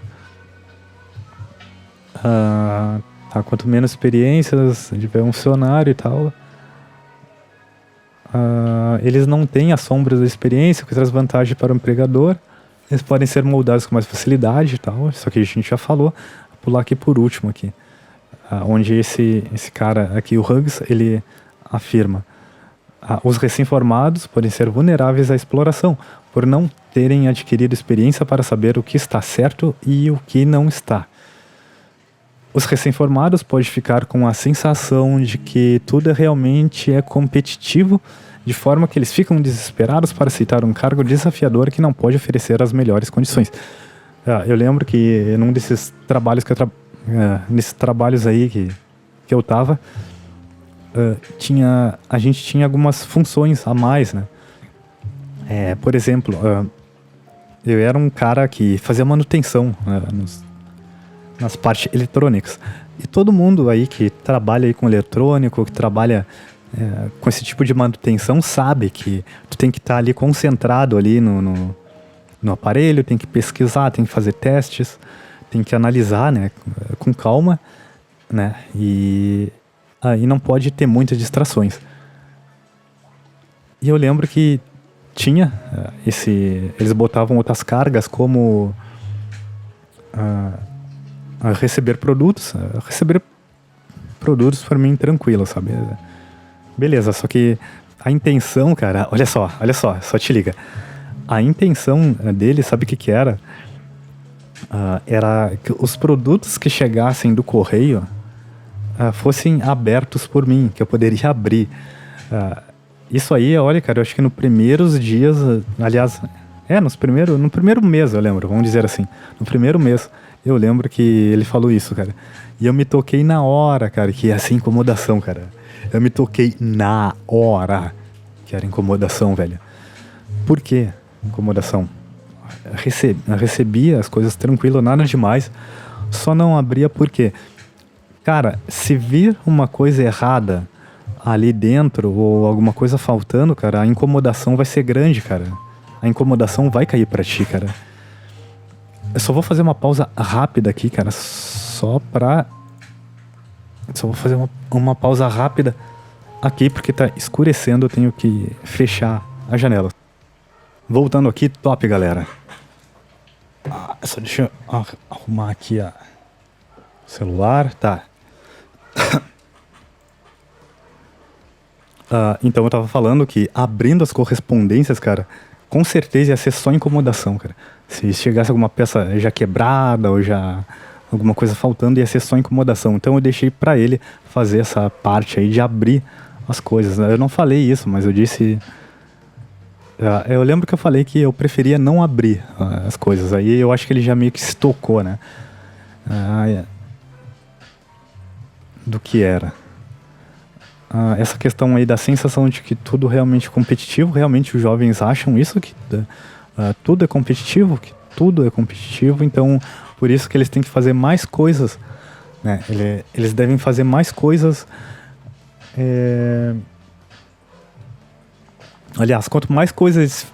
Quanto menos experiências tiver um funcionário e tal, eles não têm as sombras da experiência, que traz vantagem para o empregador. Eles podem ser moldados com mais facilidade e tal. Só que a gente já falou. Vou pular aqui por último aqui. Onde esse cara aqui, o Hughes, ele afirma: os recém-formados podem ser vulneráveis à exploração, por não terem adquirido experiência para saber o que está certo e o que não está. Os recém-formados podem ficar com a sensação de que tudo realmente é competitivo, de forma que eles ficam desesperados para aceitar um cargo desafiador que não pode oferecer as melhores condições. Eu lembro que num desses trabalhos nesses trabalhos aí que eu tava, a gente tinha algumas funções a mais, né? Por exemplo, eu era um cara que fazia manutenção nas partes eletrônicas. E todo mundo aí que trabalha aí com eletrônico, que trabalha com esse tipo de manutenção, sabe que tu tem que estar ali concentrado ali no aparelho, tem que pesquisar, tem que fazer testes, tem que analisar, né, com calma, né, e aí não pode ter muitas distrações. E eu lembro que tinha eles botavam outras cargas como receber produtos. Receber produtos para mim tranquilo, sabe? Beleza, só que a intenção, cara, olha só te liga. A intenção dele, sabe o que era? Era que os produtos que chegassem do correio fossem abertos por mim, que eu poderia abrir. Isso aí, olha, cara, eu acho que nos primeiros dias, aliás, no primeiro mês, eu lembro, vamos dizer assim, no primeiro mês, eu lembro que ele falou isso, cara. E eu me toquei na hora, cara, que ia ser incomodação, cara. Eu me toquei na hora que era incomodação, velho. Por quê incomodação? Recebia as coisas tranquilo, nada demais. Só não abria porque, cara, se vir uma coisa errada ali dentro ou alguma coisa faltando, cara, a incomodação vai ser grande, cara. A incomodação vai cair pra ti, cara. Eu só vou fazer uma pausa rápida aqui, cara, só vou fazer uma pausa rápida aqui, porque tá escurecendo, eu tenho que fechar a janela. Voltando aqui, top, galera. Só deixa eu arrumar aqui o celular, tá. Então eu tava falando que abrindo as correspondências, cara, com certeza ia ser só incomodação, cara. Se chegasse alguma peça já quebrada ou já alguma coisa faltando, ia ser só incomodação. Então eu deixei pra ele fazer essa parte aí de abrir as coisas. Eu não falei isso, mas eu disse Eu lembro que eu falei que eu preferia não abrir as coisas. Aí eu acho que ele já meio que se tocou, né? Do que era. Essa questão aí da sensação de que tudo realmente é competitivo, realmente os jovens acham isso, que tudo é competitivo, que tudo é competitivo, então por isso que eles têm que fazer mais coisas, né? Eles devem fazer mais coisas. Aliás, quanto mais coisas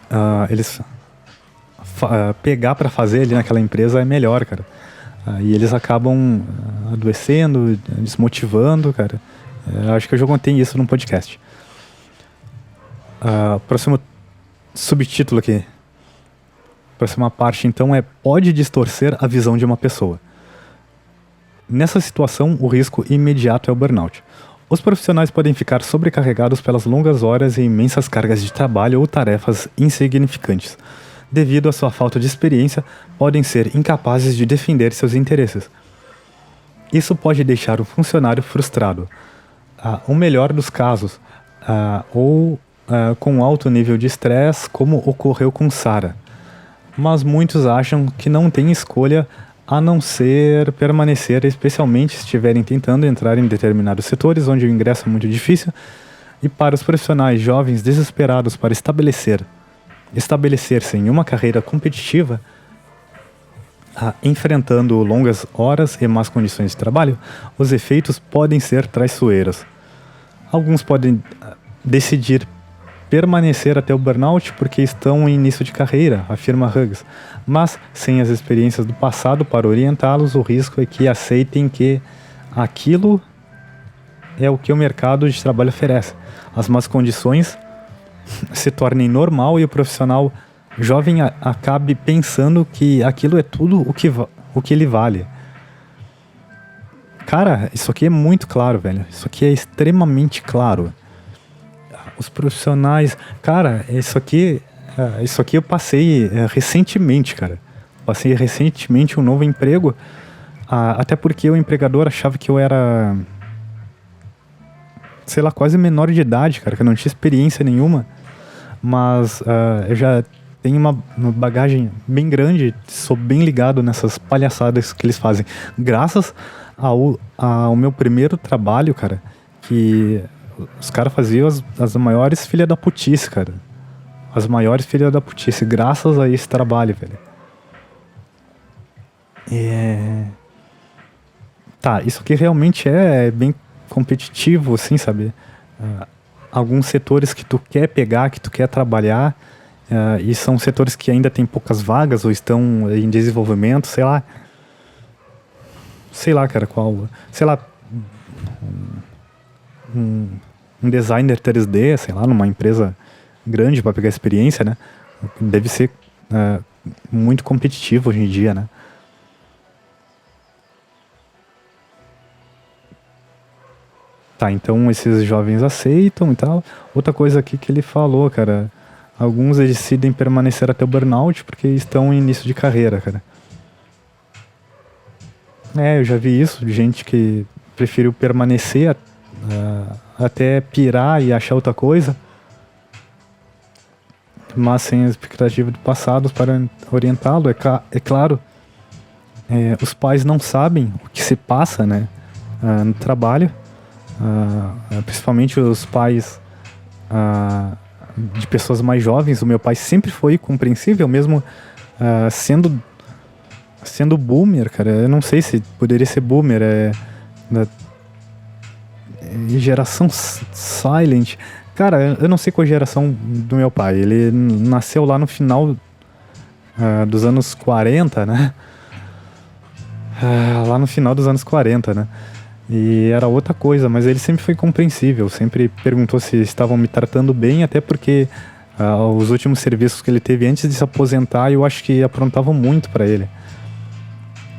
eles pegar para fazer ali naquela empresa, é melhor, cara. E eles acabam adoecendo, desmotivando, cara. Acho que eu já contei isso num podcast. Próximo subtítulo aqui. Próxima parte, então, pode distorcer a visão de uma pessoa. Nessa situação, o risco imediato é o burnout. Os profissionais podem ficar sobrecarregados pelas longas horas e imensas cargas de trabalho ou tarefas insignificantes. Devido à sua falta de experiência, podem ser incapazes de defender seus interesses. Isso pode deixar o funcionário frustrado. O melhor dos casos, ou com alto nível de estresse, como ocorreu com Sarah. Mas muitos acham que não tem escolha a não ser permanecer, especialmente se estiverem tentando entrar em determinados setores onde o ingresso é muito difícil, e para os profissionais jovens desesperados para estabelecer-se em uma carreira competitiva, enfrentando longas horas e más condições de trabalho, os efeitos podem ser traiçoeiros. Alguns podem decidir permanecer até o burnout porque estão em início de carreira, afirma Hughes, mas sem as experiências do passado para orientá-los, o risco é que aceitem que aquilo é o que o mercado de trabalho oferece. As más condições se tornem normal e o profissional jovem acabe pensando que aquilo é tudo o que ele vale. Cara, isso aqui é muito claro, velho. Isso aqui é extremamente claro. Os profissionais... Cara, isso aqui eu passei recentemente, cara. Passei recentemente um novo emprego, até porque o empregador achava que eu era... sei lá, quase menor de idade, cara, que eu não tinha experiência nenhuma. Mas eu já tenho uma bagagem bem grande, sou bem ligado nessas palhaçadas que eles fazem. Graças ao meu primeiro trabalho, cara, que os caras faziam as maiores filha da putice, cara. As maiores filha da putice, graças a esse trabalho, velho. Tá, isso aqui realmente é bem competitivo, assim, sabe? Alguns setores que tu quer pegar, que tu quer trabalhar, e são setores que ainda tem poucas vagas ou estão em desenvolvimento, sei lá. Sei lá, cara, qual... Sei lá... Um designer 3D, sei lá, numa empresa grande para pegar experiência, né? Deve ser muito competitivo hoje em dia, né? Tá, então esses jovens aceitam e tal. Outra coisa aqui que ele falou, cara, alguns decidem permanecer até o burnout porque estão em início de carreira, cara. Eu já vi isso, de gente que preferiu permanecer até pirar e achar outra coisa, mas sem a expectativa do passado para orientá-lo. É claro, os pais não sabem o que se passa, né, no trabalho, principalmente os pais de pessoas mais jovens. O meu pai sempre foi compreensível, mesmo sendo boomer, cara. Eu não sei se poderia ser boomer, geração silent. Cara, eu não sei qual a geração do meu pai. Ele nasceu lá no final dos anos 40, né? Lá no final dos anos 40, né? E era outra coisa, mas ele sempre foi compreensível. Sempre perguntou se estavam me tratando bem, até porque os últimos serviços que ele teve antes de se aposentar, eu acho que aprontavam muito para ele.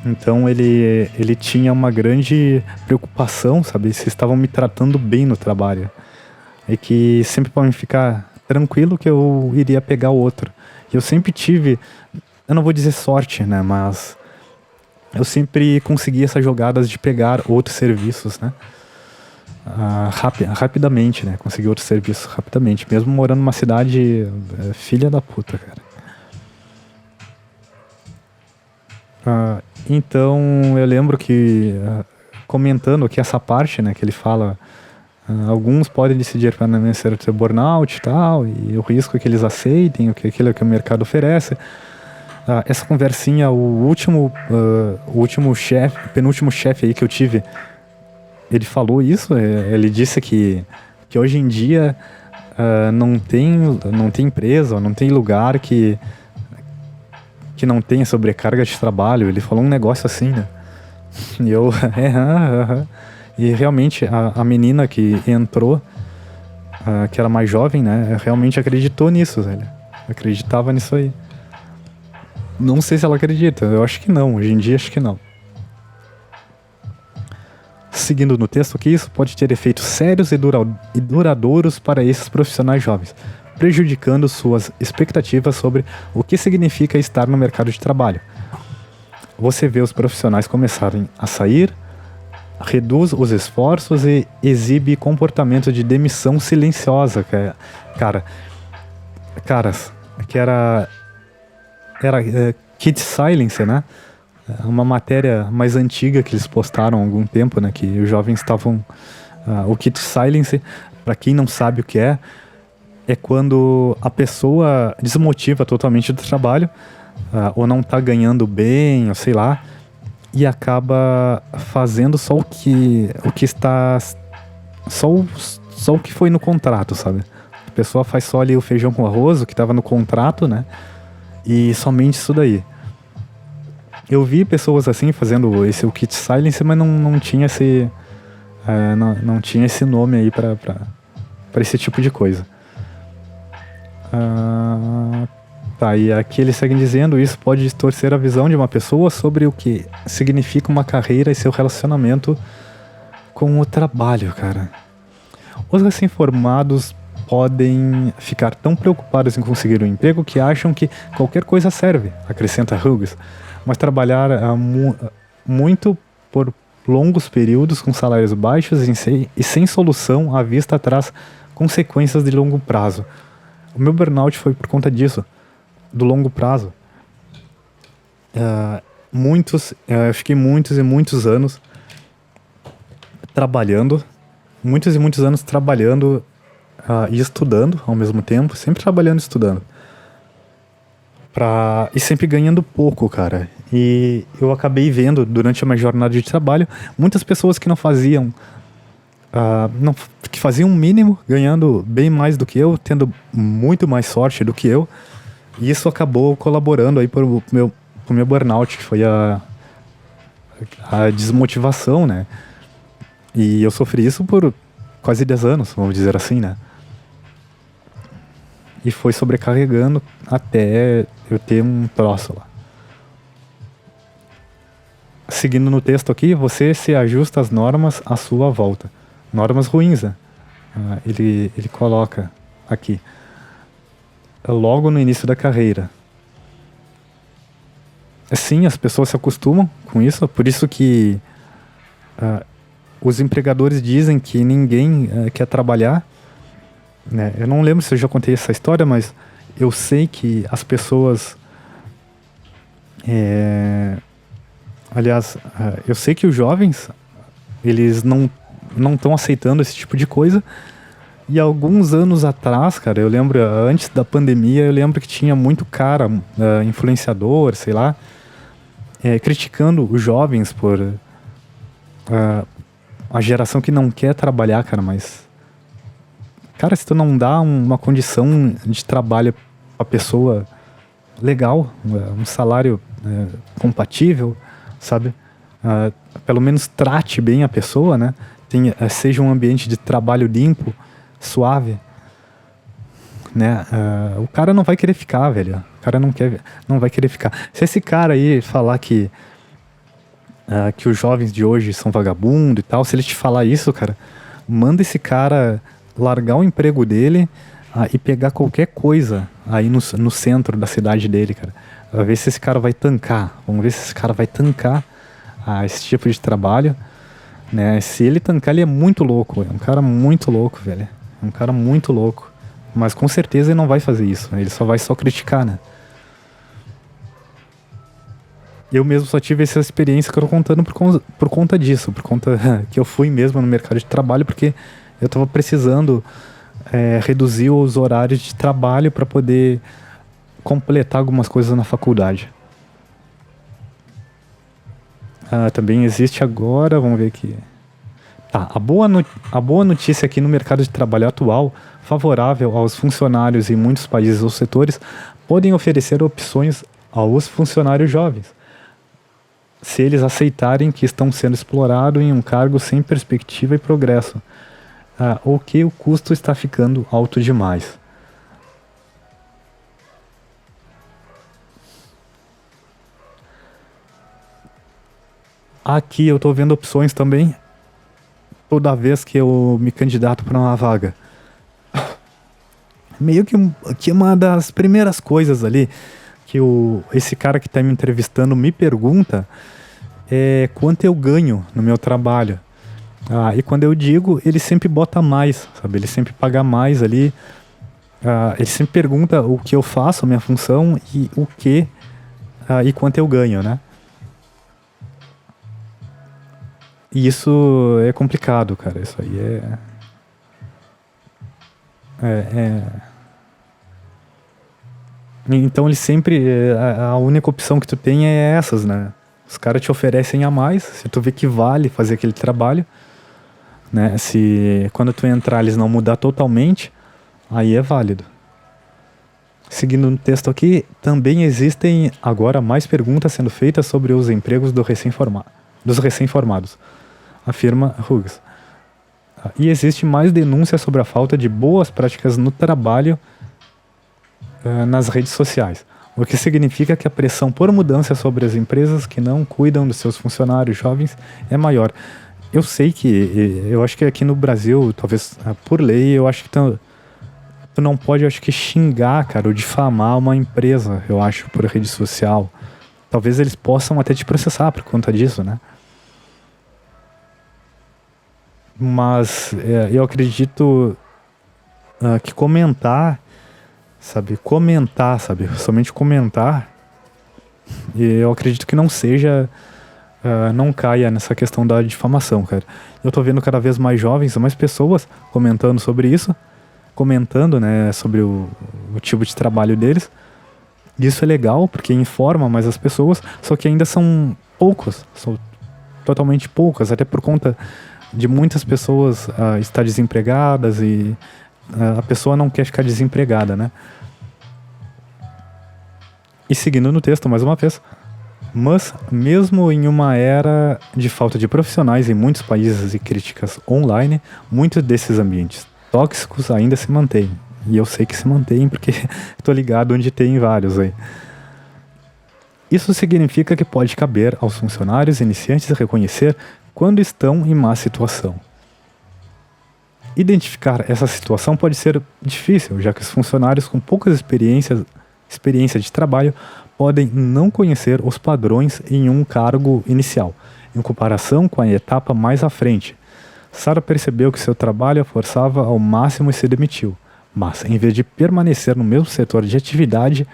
Então ele tinha uma grande preocupação, sabe? Se estavam me tratando bem no trabalho. E que sempre podem ficar tranquilo que eu iria pegar o outro. E eu sempre tive, eu não vou dizer sorte, né? Mas eu sempre consegui essas jogadas de pegar outros serviços, né? rapidamente, né? Conseguir outro serviço rapidamente, mesmo morando numa cidade filha da puta, cara. Então eu lembro que comentando aqui essa parte, né, que ele fala, alguns podem decidir permanecer ter burnout e tal, e o risco é que eles aceitem, aquilo que o mercado oferece. Essa conversinha, o último chefe, penúltimo chefe aí que eu tive, ele falou isso, ele disse que hoje em dia não tem empresa, não tem lugar que não tenha sobrecarga de trabalho. Ele falou um negócio assim, né? E eu... E realmente a menina que entrou, que era mais jovem, né? Realmente acreditou nisso, velho. Acreditava nisso aí. Não sei se ela acredita, eu acho que não. Hoje em dia acho que não. Seguindo no texto aqui, isso pode ter efeitos sérios e duradouros para esses profissionais jovens, prejudicando suas expectativas sobre o que significa estar no mercado de trabalho. Você vê os profissionais começarem a sair, reduz os esforços e exibe comportamento de demissão silenciosa, que era Kid Silence, né? Uma matéria mais antiga que eles postaram há algum tempo, né? Que os jovens estavam... o Kid Silence, para quem não sabe o que é quando a pessoa desmotiva totalmente do trabalho, ou não tá ganhando bem, ou sei lá, e acaba fazendo só o que está... Só o que foi no contrato, sabe? A pessoa faz só ali o feijão com arroz, o que estava no contrato, né? E somente isso daí. Eu vi pessoas assim fazendo o Kid Silence, mas não tinha esse... não tinha esse nome aí para esse tipo de coisa. E aqui eles seguem dizendo: isso pode distorcer a visão de uma pessoa sobre o que significa uma carreira e seu relacionamento com o trabalho, cara. Os recém-formados podem ficar tão preocupados em conseguir um emprego que acham que qualquer coisa serve, acrescenta Hughes. Mas trabalhar muito por longos períodos com salários baixos e sem solução à vista traz consequências de longo prazo. O meu burnout foi por conta disso, do longo prazo. Eu fiquei muitos e muitos anos trabalhando, e estudando ao mesmo tempo, sempre trabalhando e estudando. E sempre ganhando pouco, cara. E eu acabei vendo, durante a minha jornada de trabalho, muitas pessoas que não faziam... que faziam o mínimo, ganhando bem mais do que eu, tendo muito mais sorte do que eu. E isso acabou colaborando aí pro meu burnout, que foi a desmotivação, né? E eu sofri isso por quase 10 anos, vamos dizer assim, né? E foi sobrecarregando até eu ter um troço lá. Seguindo no texto aqui, você se ajusta às normas à sua volta. Normas ruins, né? Ele coloca aqui. Logo no início da carreira. Sim, as pessoas se acostumam com isso, por isso que os empregadores dizem que ninguém quer trabalhar, né? Eu não lembro se eu já contei essa história, mas eu sei que as pessoas... Aliás, eu sei que os jovens, eles não estão aceitando esse tipo de coisa. E alguns anos atrás, cara, eu lembro, antes da pandemia, eu lembro que tinha muito cara, influenciador, sei lá, criticando os jovens por a geração que não quer trabalhar, cara, mas... Cara, se tu não dá uma condição de trabalho pra pessoa legal, um salário compatível, sabe? Pelo menos trate bem a pessoa, né? Seja um ambiente de trabalho limpo, suave, né? O cara não vai querer ficar, velho. O cara não vai querer ficar. Se esse cara aí falar que os jovens de hoje são vagabundo e tal, se ele te falar isso, cara, manda esse cara largar o emprego dele e pegar qualquer coisa aí no centro da cidade dele, cara. Pra ver se esse cara vai tancar. Vamos ver se esse cara vai tancar esse tipo de trabalho. né? Se ele tancar, ele é muito louco. É um cara muito louco, velho. É um cara muito louco. Mas com certeza ele não vai fazer isso. Ele só vai criticar, né? Eu mesmo só tive essa experiência que eu tô contando por conta disso. Por conta que eu fui mesmo no mercado de trabalho, porque eu tava precisando reduzir os horários de trabalho para poder completar algumas coisas na faculdade. Também existe agora, vamos ver aqui. Tá, a boa notícia aqui no mercado de trabalho atual, favorável aos funcionários em muitos países ou setores, podem oferecer opções aos funcionários jovens, se eles aceitarem que estão sendo explorados em um cargo sem perspectiva e progresso, ou que o custo está ficando alto demais. Aqui eu estou vendo opções também, toda vez que eu me candidato para uma vaga. Meio que uma das primeiras coisas ali que esse cara que está me entrevistando me pergunta é quanto eu ganho no meu trabalho. E quando eu digo, ele sempre bota mais, sabe? Ele sempre paga mais ali. Ele sempre pergunta o que eu faço, a minha função e o que e quanto eu ganho, né? E isso é complicado, cara. Isso aí Então ele sempre... A única opção que tu tem é essas, né? Os caras te oferecem a mais, se tu vê que vale fazer aquele trabalho, né? Se quando tu entrar eles não mudar totalmente, aí é válido. Seguindo no texto aqui, também existem agora mais perguntas sendo feitas sobre os empregos dos recém-formados, afirma Hughes. E existe mais denúncia sobre a falta de boas práticas no trabalho nas redes sociais, o que significa que a pressão por mudança sobre as empresas que não cuidam dos seus funcionários jovens é maior. Eu sei que, eu acho que aqui no Brasil, talvez por lei, eu acho que tu não pode, eu acho que xingar, cara, ou difamar uma empresa, eu acho, por rede social. Talvez eles possam até te processar por conta disso, né? Mas eu acredito que comentar, sabe, somente comentar, eu acredito que não seja, não caia nessa questão da difamação, cara. Eu tô vendo cada vez mais jovens, mais pessoas comentando sobre isso, né, sobre o tipo de trabalho deles. Isso é legal, porque informa mais as pessoas, só que ainda são poucos, são totalmente poucas, até por conta de muitas pessoas estar desempregadas e a pessoa não quer ficar desempregada, né? E seguindo no texto, mais uma vez, mas mesmo em uma era de falta de profissionais em muitos países e críticas online, muitos desses ambientes tóxicos ainda se mantêm. E eu sei que se mantêm porque estou ligado onde tem vários aí. Isso significa que pode caber aos funcionários iniciantes reconhecer quando estão em má situação. Identificar essa situação pode ser difícil, já que os funcionários com poucas experiência de trabalho podem não conhecer os padrões em um cargo inicial, em comparação com a etapa mais à frente. Sara percebeu que seu trabalho a forçava ao máximo e se demitiu, mas em vez de permanecer no mesmo setor de atividade,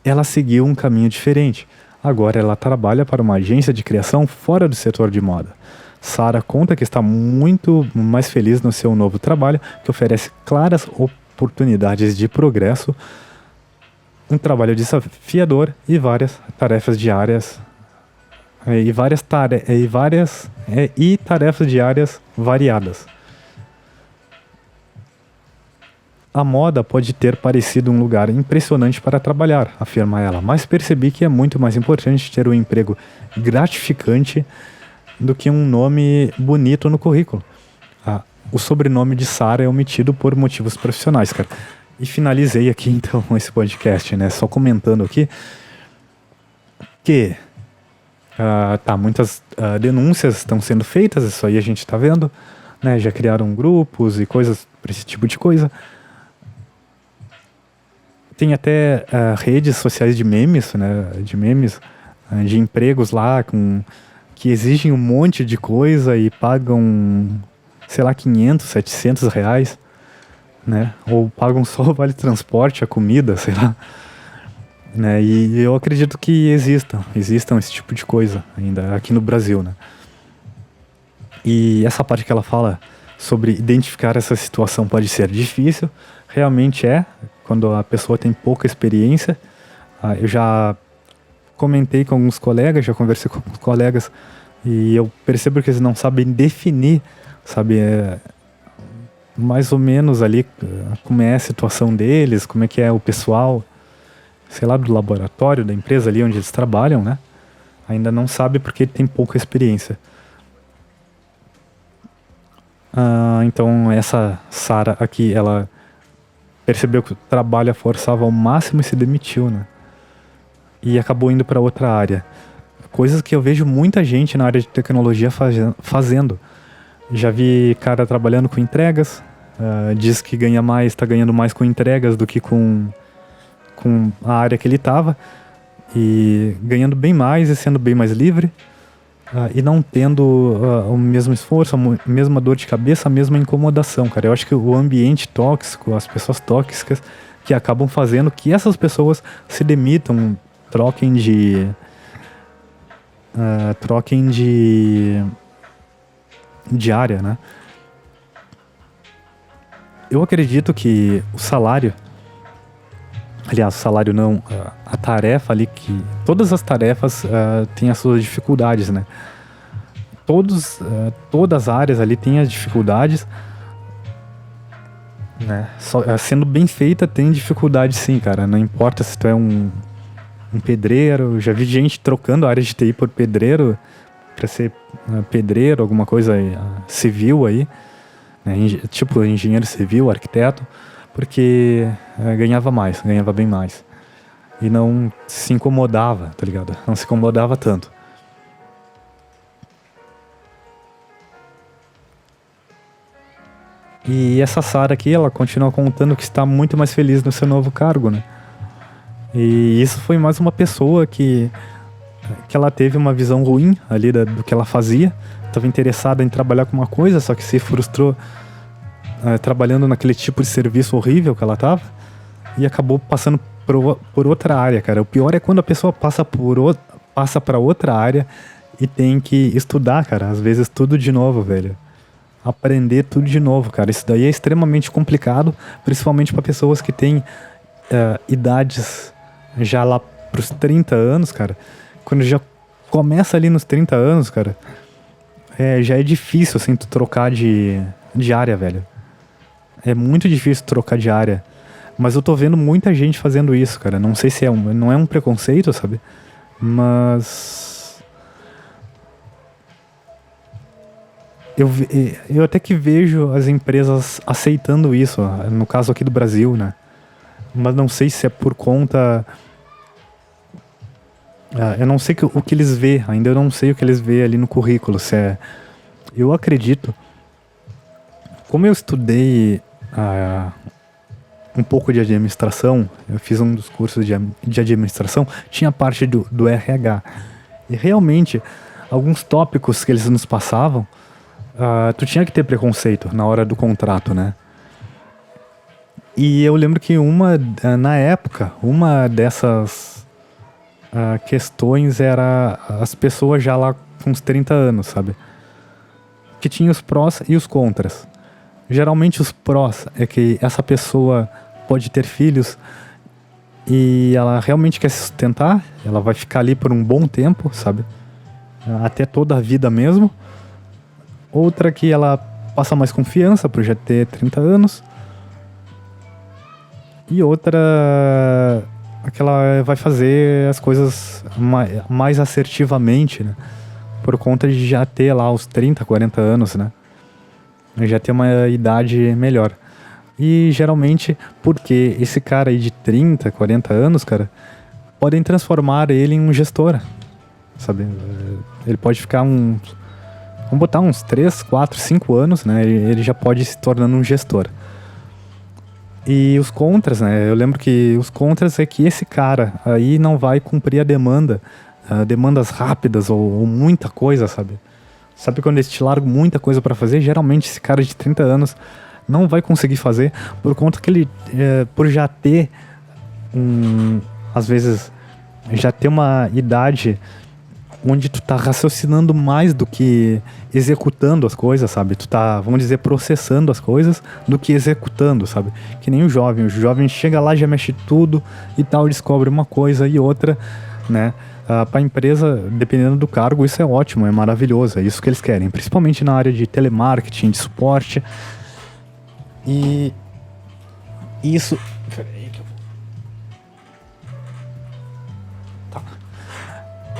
ela seguiu um caminho diferente. Agora ela trabalha para uma agência de criação fora do setor de moda. Sara conta que está muito mais feliz no seu novo trabalho, que oferece claras oportunidades de progresso, um trabalho desafiador e várias tarefas diárias tarefas diárias variadas. A moda pode ter parecido um lugar impressionante para trabalhar, afirma ela, mas percebi que é muito mais importante ter um emprego gratificante do que um nome bonito no currículo. O sobrenome de Sara é omitido por motivos profissionais, cara. E finalizei aqui então esse podcast, né? Só comentando aqui que muitas denúncias estão sendo feitas, isso aí a gente está vendo, né? Já criaram grupos e coisas para esse tipo de coisa. Tem até redes sociais de memes, né? De empregos lá com que exigem um monte de coisa e pagam, sei lá, 500, 700 reais, né? Ou pagam só o vale transporte, a comida, sei lá. Né? E eu acredito que existam esse tipo de coisa ainda aqui no Brasil, né? E essa parte que ela fala sobre identificar essa situação pode ser difícil, realmente quando a pessoa tem pouca experiência. Eu já comentei com alguns colegas, já conversei com alguns colegas, e eu percebo que eles não sabem definir, sabe, mais ou menos ali como é a situação deles, como é que é o pessoal, sei lá, do laboratório, da empresa ali onde eles trabalham, né? Ainda não sabe porque tem pouca experiência. Então essa Sara aqui, ela percebeu que o trabalho a forçava ao máximo e se demitiu, né? E acabou indo para outra área. Coisas que eu vejo muita gente na área de tecnologia fazendo. Já vi cara trabalhando com entregas, diz que está ganhando mais com entregas do que com a área que ele estava, e ganhando bem mais e sendo bem mais livre, e não tendo o mesmo esforço, a mesma dor de cabeça, a mesma incomodação, cara. Eu acho que o ambiente tóxico, as pessoas tóxicas que acabam fazendo que essas pessoas se demitam, troquem de área, né? Eu acredito que o salário, aliás, o salário não, a tarefa ali, que todas as tarefas têm as suas dificuldades, né? Todas as áreas ali têm as dificuldades, né? Sendo bem feita tem dificuldade sim, cara. Não importa se tu é um pedreiro. Já vi gente trocando a área de TI por pedreiro, para ser pedreiro, alguma coisa civil aí, né? Tipo engenheiro civil, arquiteto, porque ganhava bem mais. E não se incomodava, tá ligado? Não se incomodava tanto. E essa Sara aqui, ela continua contando que está muito mais feliz no seu novo cargo, né? E isso foi mais uma pessoa que ela teve uma visão ruim ali do que ela fazia. Estava interessada em trabalhar com uma coisa, só que se frustrou trabalhando naquele tipo de serviço horrível que ela estava, e acabou passando por outra área, cara. O pior é quando a pessoa passa para outra área e tem que estudar, cara. Às vezes tudo de novo, velho. Aprender tudo de novo, cara. Isso daí é extremamente complicado, principalmente para pessoas que têm idades já lá pros 30 anos, cara. Quando já começa ali nos 30 anos, cara, já é difícil, assim, tu trocar de área, velho. É muito difícil trocar de área. Mas eu tô vendo muita gente fazendo isso, cara. Não sei se não é um preconceito, sabe? Mas eu até que vejo as empresas aceitando isso, no caso aqui do Brasil, né? Mas não sei se é por conta... eu não sei o que eles vê, ainda eu não sei o que eles vê ali no currículo. Eu acredito, como eu estudei um pouco de administração, eu fiz um dos cursos de administração, tinha parte do RH. E realmente, alguns tópicos que eles nos passavam, tu tinha que ter preconceito na hora do contrato, né? E eu lembro que na época, uma dessas questões era as pessoas já lá com uns 30 anos, sabe? Que tinha os prós e os contras. Geralmente os prós é que essa pessoa pode ter filhos e ela realmente quer se sustentar, ela vai ficar ali por um bom tempo, sabe? Até toda a vida mesmo. Outra que ela passa mais confiança por já ter 30 anos. E outra que ela vai fazer as coisas mais assertivamente, né? Por conta de já ter lá os 30, 40 anos, né? Já ter uma idade melhor. E geralmente, porque esse cara aí de 30, 40 anos, cara, podem transformar ele em um gestor, sabe? Ele pode ficar vamos botar uns 3, 4, 5 anos, né? Ele já pode se tornando um gestor. E os contras, né? Eu lembro que os contras é que esse cara aí não vai cumprir a demanda demandas rápidas ou muita coisa, sabe? Sabe quando eles te largam muita coisa pra fazer? Geralmente esse cara de 30 anos não vai conseguir fazer por conta que ele, por já ter às vezes, já ter uma idade onde tu tá raciocinando mais do que executando as coisas, sabe? Tu tá, vamos dizer, processando as coisas do que executando, sabe? Que nem o jovem chega lá, já mexe tudo e tal, descobre uma coisa e outra, né? Pra empresa, dependendo do cargo, isso é ótimo, é maravilhoso, é isso que eles querem, principalmente na área de telemarketing, de suporte. E isso... Peraí que eu vou...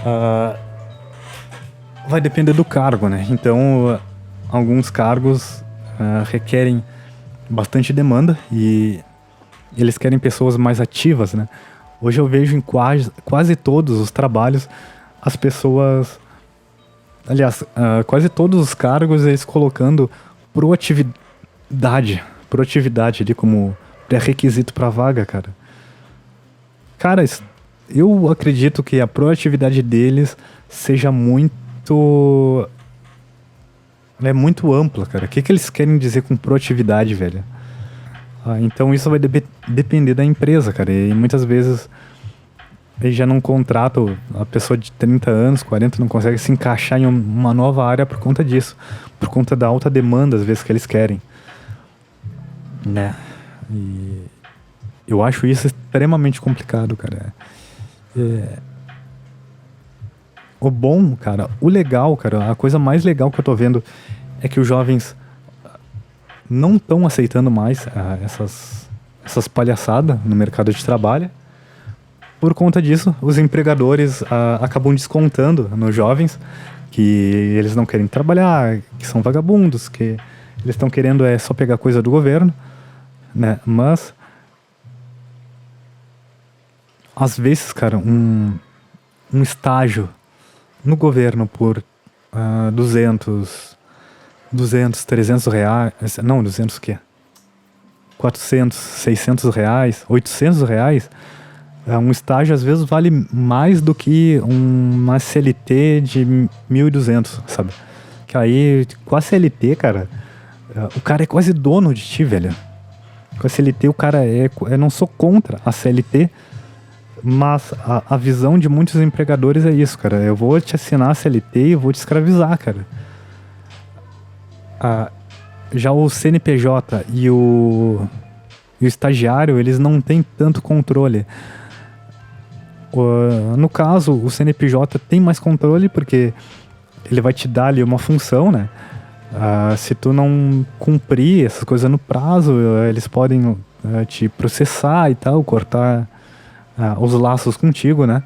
Tá. Vai depender do cargo, né? Então, alguns cargos requerem bastante demanda e eles querem pessoas mais ativas, né? Hoje eu vejo em quase todos os trabalhos as pessoas... Aliás, quase todos os cargos eles colocando proatividade ali como pré-requisito pra vaga, cara. Cara, eu acredito que a proatividade deles seja muito ampla, cara. O que eles querem dizer com proatividade, velho? Então isso vai depender da empresa, cara. E muitas vezes eles já não contratam a pessoa de 30 anos, 40, não consegue se encaixar em uma nova área por conta disso. Por conta da alta demanda, às vezes, que eles querem. Né? E eu acho isso extremamente complicado, cara. O bom, cara, o legal, cara, a coisa mais legal que eu tô vendo é que os jovens não estão aceitando mais essas palhaçadas no mercado de trabalho. Por conta disso, os empregadores acabam descontando nos jovens que eles não querem trabalhar, que são vagabundos, que eles estão querendo só pegar coisa do governo, né? Mas às vezes, cara, um estágio no governo por 200, 300 reais... Não, 200 o quê? 400, 600 reais, 800 reais... Um estágio às vezes vale mais do que uma CLT de 1.200, sabe? Que aí, com a CLT, cara, o cara é quase dono de ti, velho. Com a CLT, o cara eu não sou contra a CLT, mas a visão de muitos empregadores é isso, cara. Eu vou te assinar a CLT e vou te escravizar, cara. Já o CNPJ e o estagiário, eles não têm tanto controle. No caso, o CNPJ tem mais controle porque ele vai te dar ali uma função, né? Se tu não cumprir essas coisas no prazo, eles podem te processar e tal, cortar os laços contigo, né?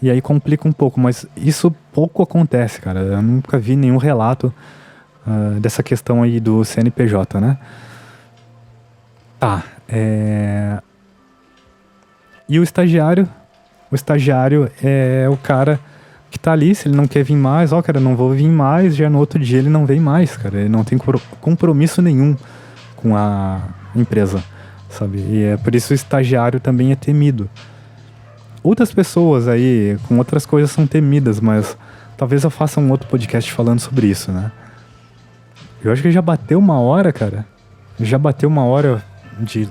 E aí complica um pouco, mas isso pouco acontece, cara. Eu nunca vi nenhum relato dessa questão aí do CNPJ, né? Tá, E o estagiário é o cara que tá ali, se ele não quer vir mais, cara, não vou vir mais, já no outro dia ele não vem mais, cara. Ele não tem compromisso nenhum com a empresa, sabe? E é por isso o estagiário também é temido. Outras pessoas aí, com outras coisas, são temidas, mas talvez eu faça um outro podcast falando sobre isso, né? Eu acho que já bateu 1 hora, cara. Já bateu 1 hora de...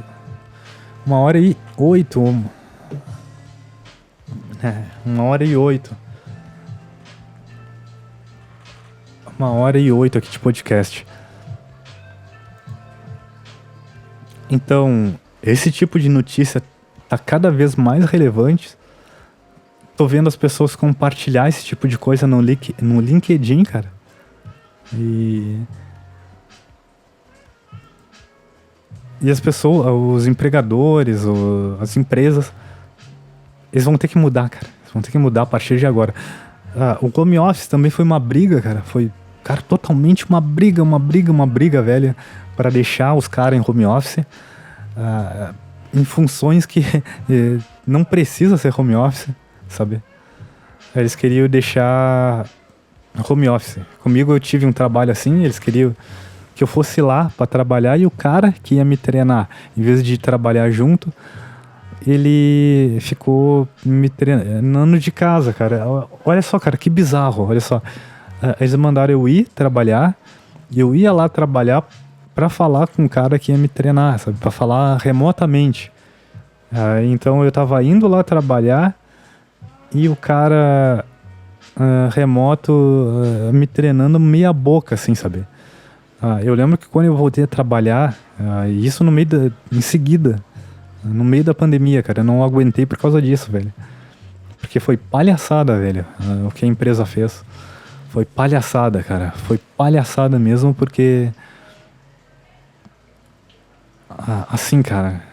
1h08. 1h08. 1h08 aqui de podcast. Então, esse tipo de notícia tá cada vez mais relevante. Tô vendo as pessoas compartilhar esse tipo de coisa no LinkedIn, cara. E as pessoas, os empregadores, as empresas, eles vão ter que mudar, cara. Eles vão ter que mudar a partir de agora. O home office também foi uma briga, cara. Foi, cara, totalmente uma briga, velho, para deixar os caras em home office em funções que não precisa ser home office, sabe? Eles queriam deixar home office. Comigo eu tive um trabalho assim, eles queriam que eu fosse lá para trabalhar e o cara que ia me treinar, em vez de trabalhar junto, ele ficou me treinando de casa, cara. Olha só, cara, que bizarro, olha só. Eles mandaram eu ir trabalhar, e eu ia lá trabalhar pra falar com o cara que ia me treinar, sabe? Pra falar remotamente. Então eu tava indo lá trabalhar e o cara remoto me treinando meia boca, assim, sabe? Eu lembro que quando eu voltei a trabalhar, isso em seguida, no meio da pandemia, cara, eu não aguentei por causa disso, velho. Porque foi palhaçada, velho, o que a empresa fez. Foi palhaçada, cara. Foi palhaçada mesmo, porque... assim, cara...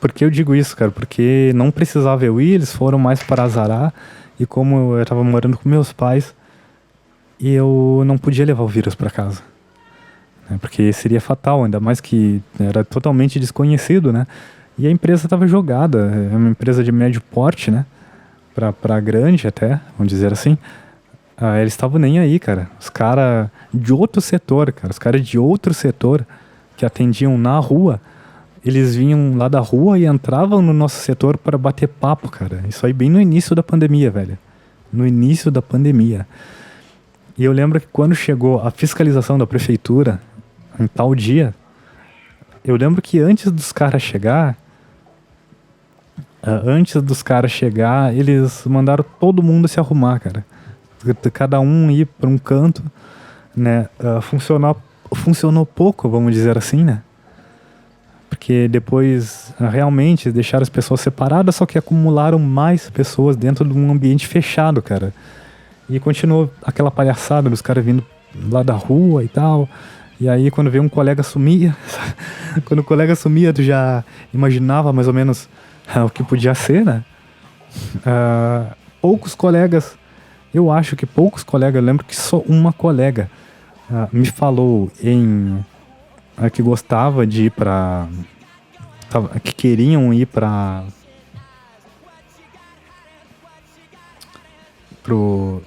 Por que eu digo isso, cara? Porque não precisava eu ir, eles foram mais para azarar. E como eu tava morando com meus pais, e eu não podia levar o vírus para casa. Né? Porque seria fatal, ainda mais que era totalmente desconhecido, né? E a empresa tava jogada. É uma empresa de médio porte, né? Pra grande até, vamos dizer assim. Eles estavam nem aí, cara. Os caras de outro setor, cara. Os caras de outro setor que atendiam na rua, eles vinham lá da rua e entravam no nosso setor para bater papo, cara. Isso aí bem no início da pandemia, velho. No início da pandemia. E eu lembro que quando chegou a fiscalização da prefeitura, em tal dia, eu lembro que antes dos caras chegar, eles mandaram todo mundo se arrumar, cara. Cada um ir para um canto, né? Funcionou pouco, vamos dizer assim, né? Porque depois realmente deixaram as pessoas separadas, só que acumularam mais pessoas dentro de um ambiente fechado, cara. E continuou aquela palhaçada dos caras vindo lá da rua e tal. E aí quando veio um colega sumia, quando o colega sumia, tu já imaginava mais ou menos o que podia ser, né? Poucos colegas, eu lembro que só uma colega me falou que gostava de ir que queriam ir pro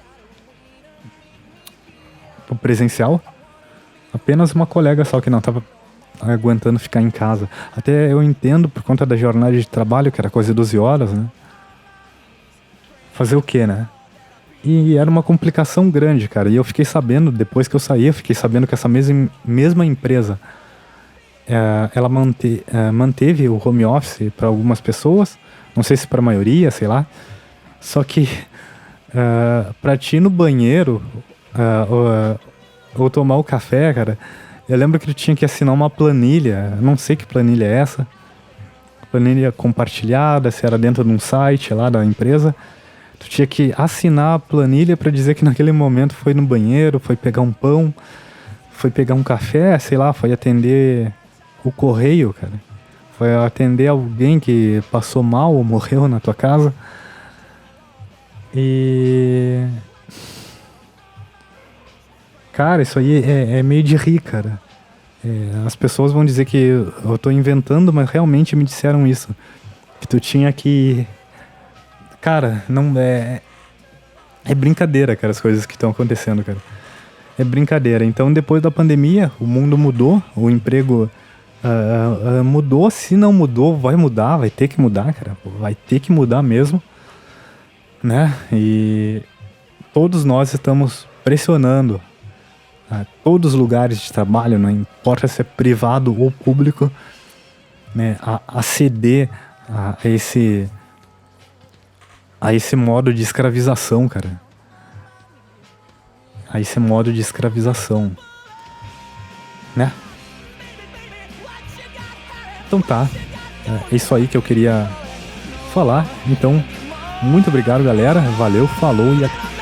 presencial. Apenas uma colega só que não tava aguentando ficar em casa. Até eu entendo por conta da jornada de trabalho, que era quase 12 horas, né? Fazer o quê, né? E era uma complicação grande, cara. E eu fiquei sabendo, depois que eu saí, que essa mesma empresa, ela manteve o home office para algumas pessoas, não sei se para a maioria, sei lá. Só que pra ti ir no banheiro ou tomar o café, cara, eu lembro que tu tinha que assinar uma planilha, não sei que planilha é essa, planilha compartilhada, se era dentro de um site lá da empresa. Tu tinha que assinar a planilha para dizer que naquele momento foi no banheiro, foi pegar um pão, foi pegar um café, sei lá, foi atender o correio, cara. Foi atender alguém que passou mal ou morreu na tua casa. E... cara, isso aí é meio de rir, cara. As pessoas vão dizer que eu tô inventando, mas realmente me disseram isso. Que tu tinha que... cara, não é brincadeira, cara, as coisas que estão acontecendo, cara. É brincadeira. Então, depois da pandemia, o mundo mudou, o emprego mudou. Se não mudou, vai mudar, vai ter que mudar, cara. Vai ter que mudar mesmo, né? E todos nós estamos pressionando todos os lugares de trabalho, não importa se é privado ou público, né, a ceder a esse modo de escravização, cara. A esse modo de escravização, né? Então tá, é isso aí que eu queria falar. Então, muito obrigado, galera. Valeu, falou e até.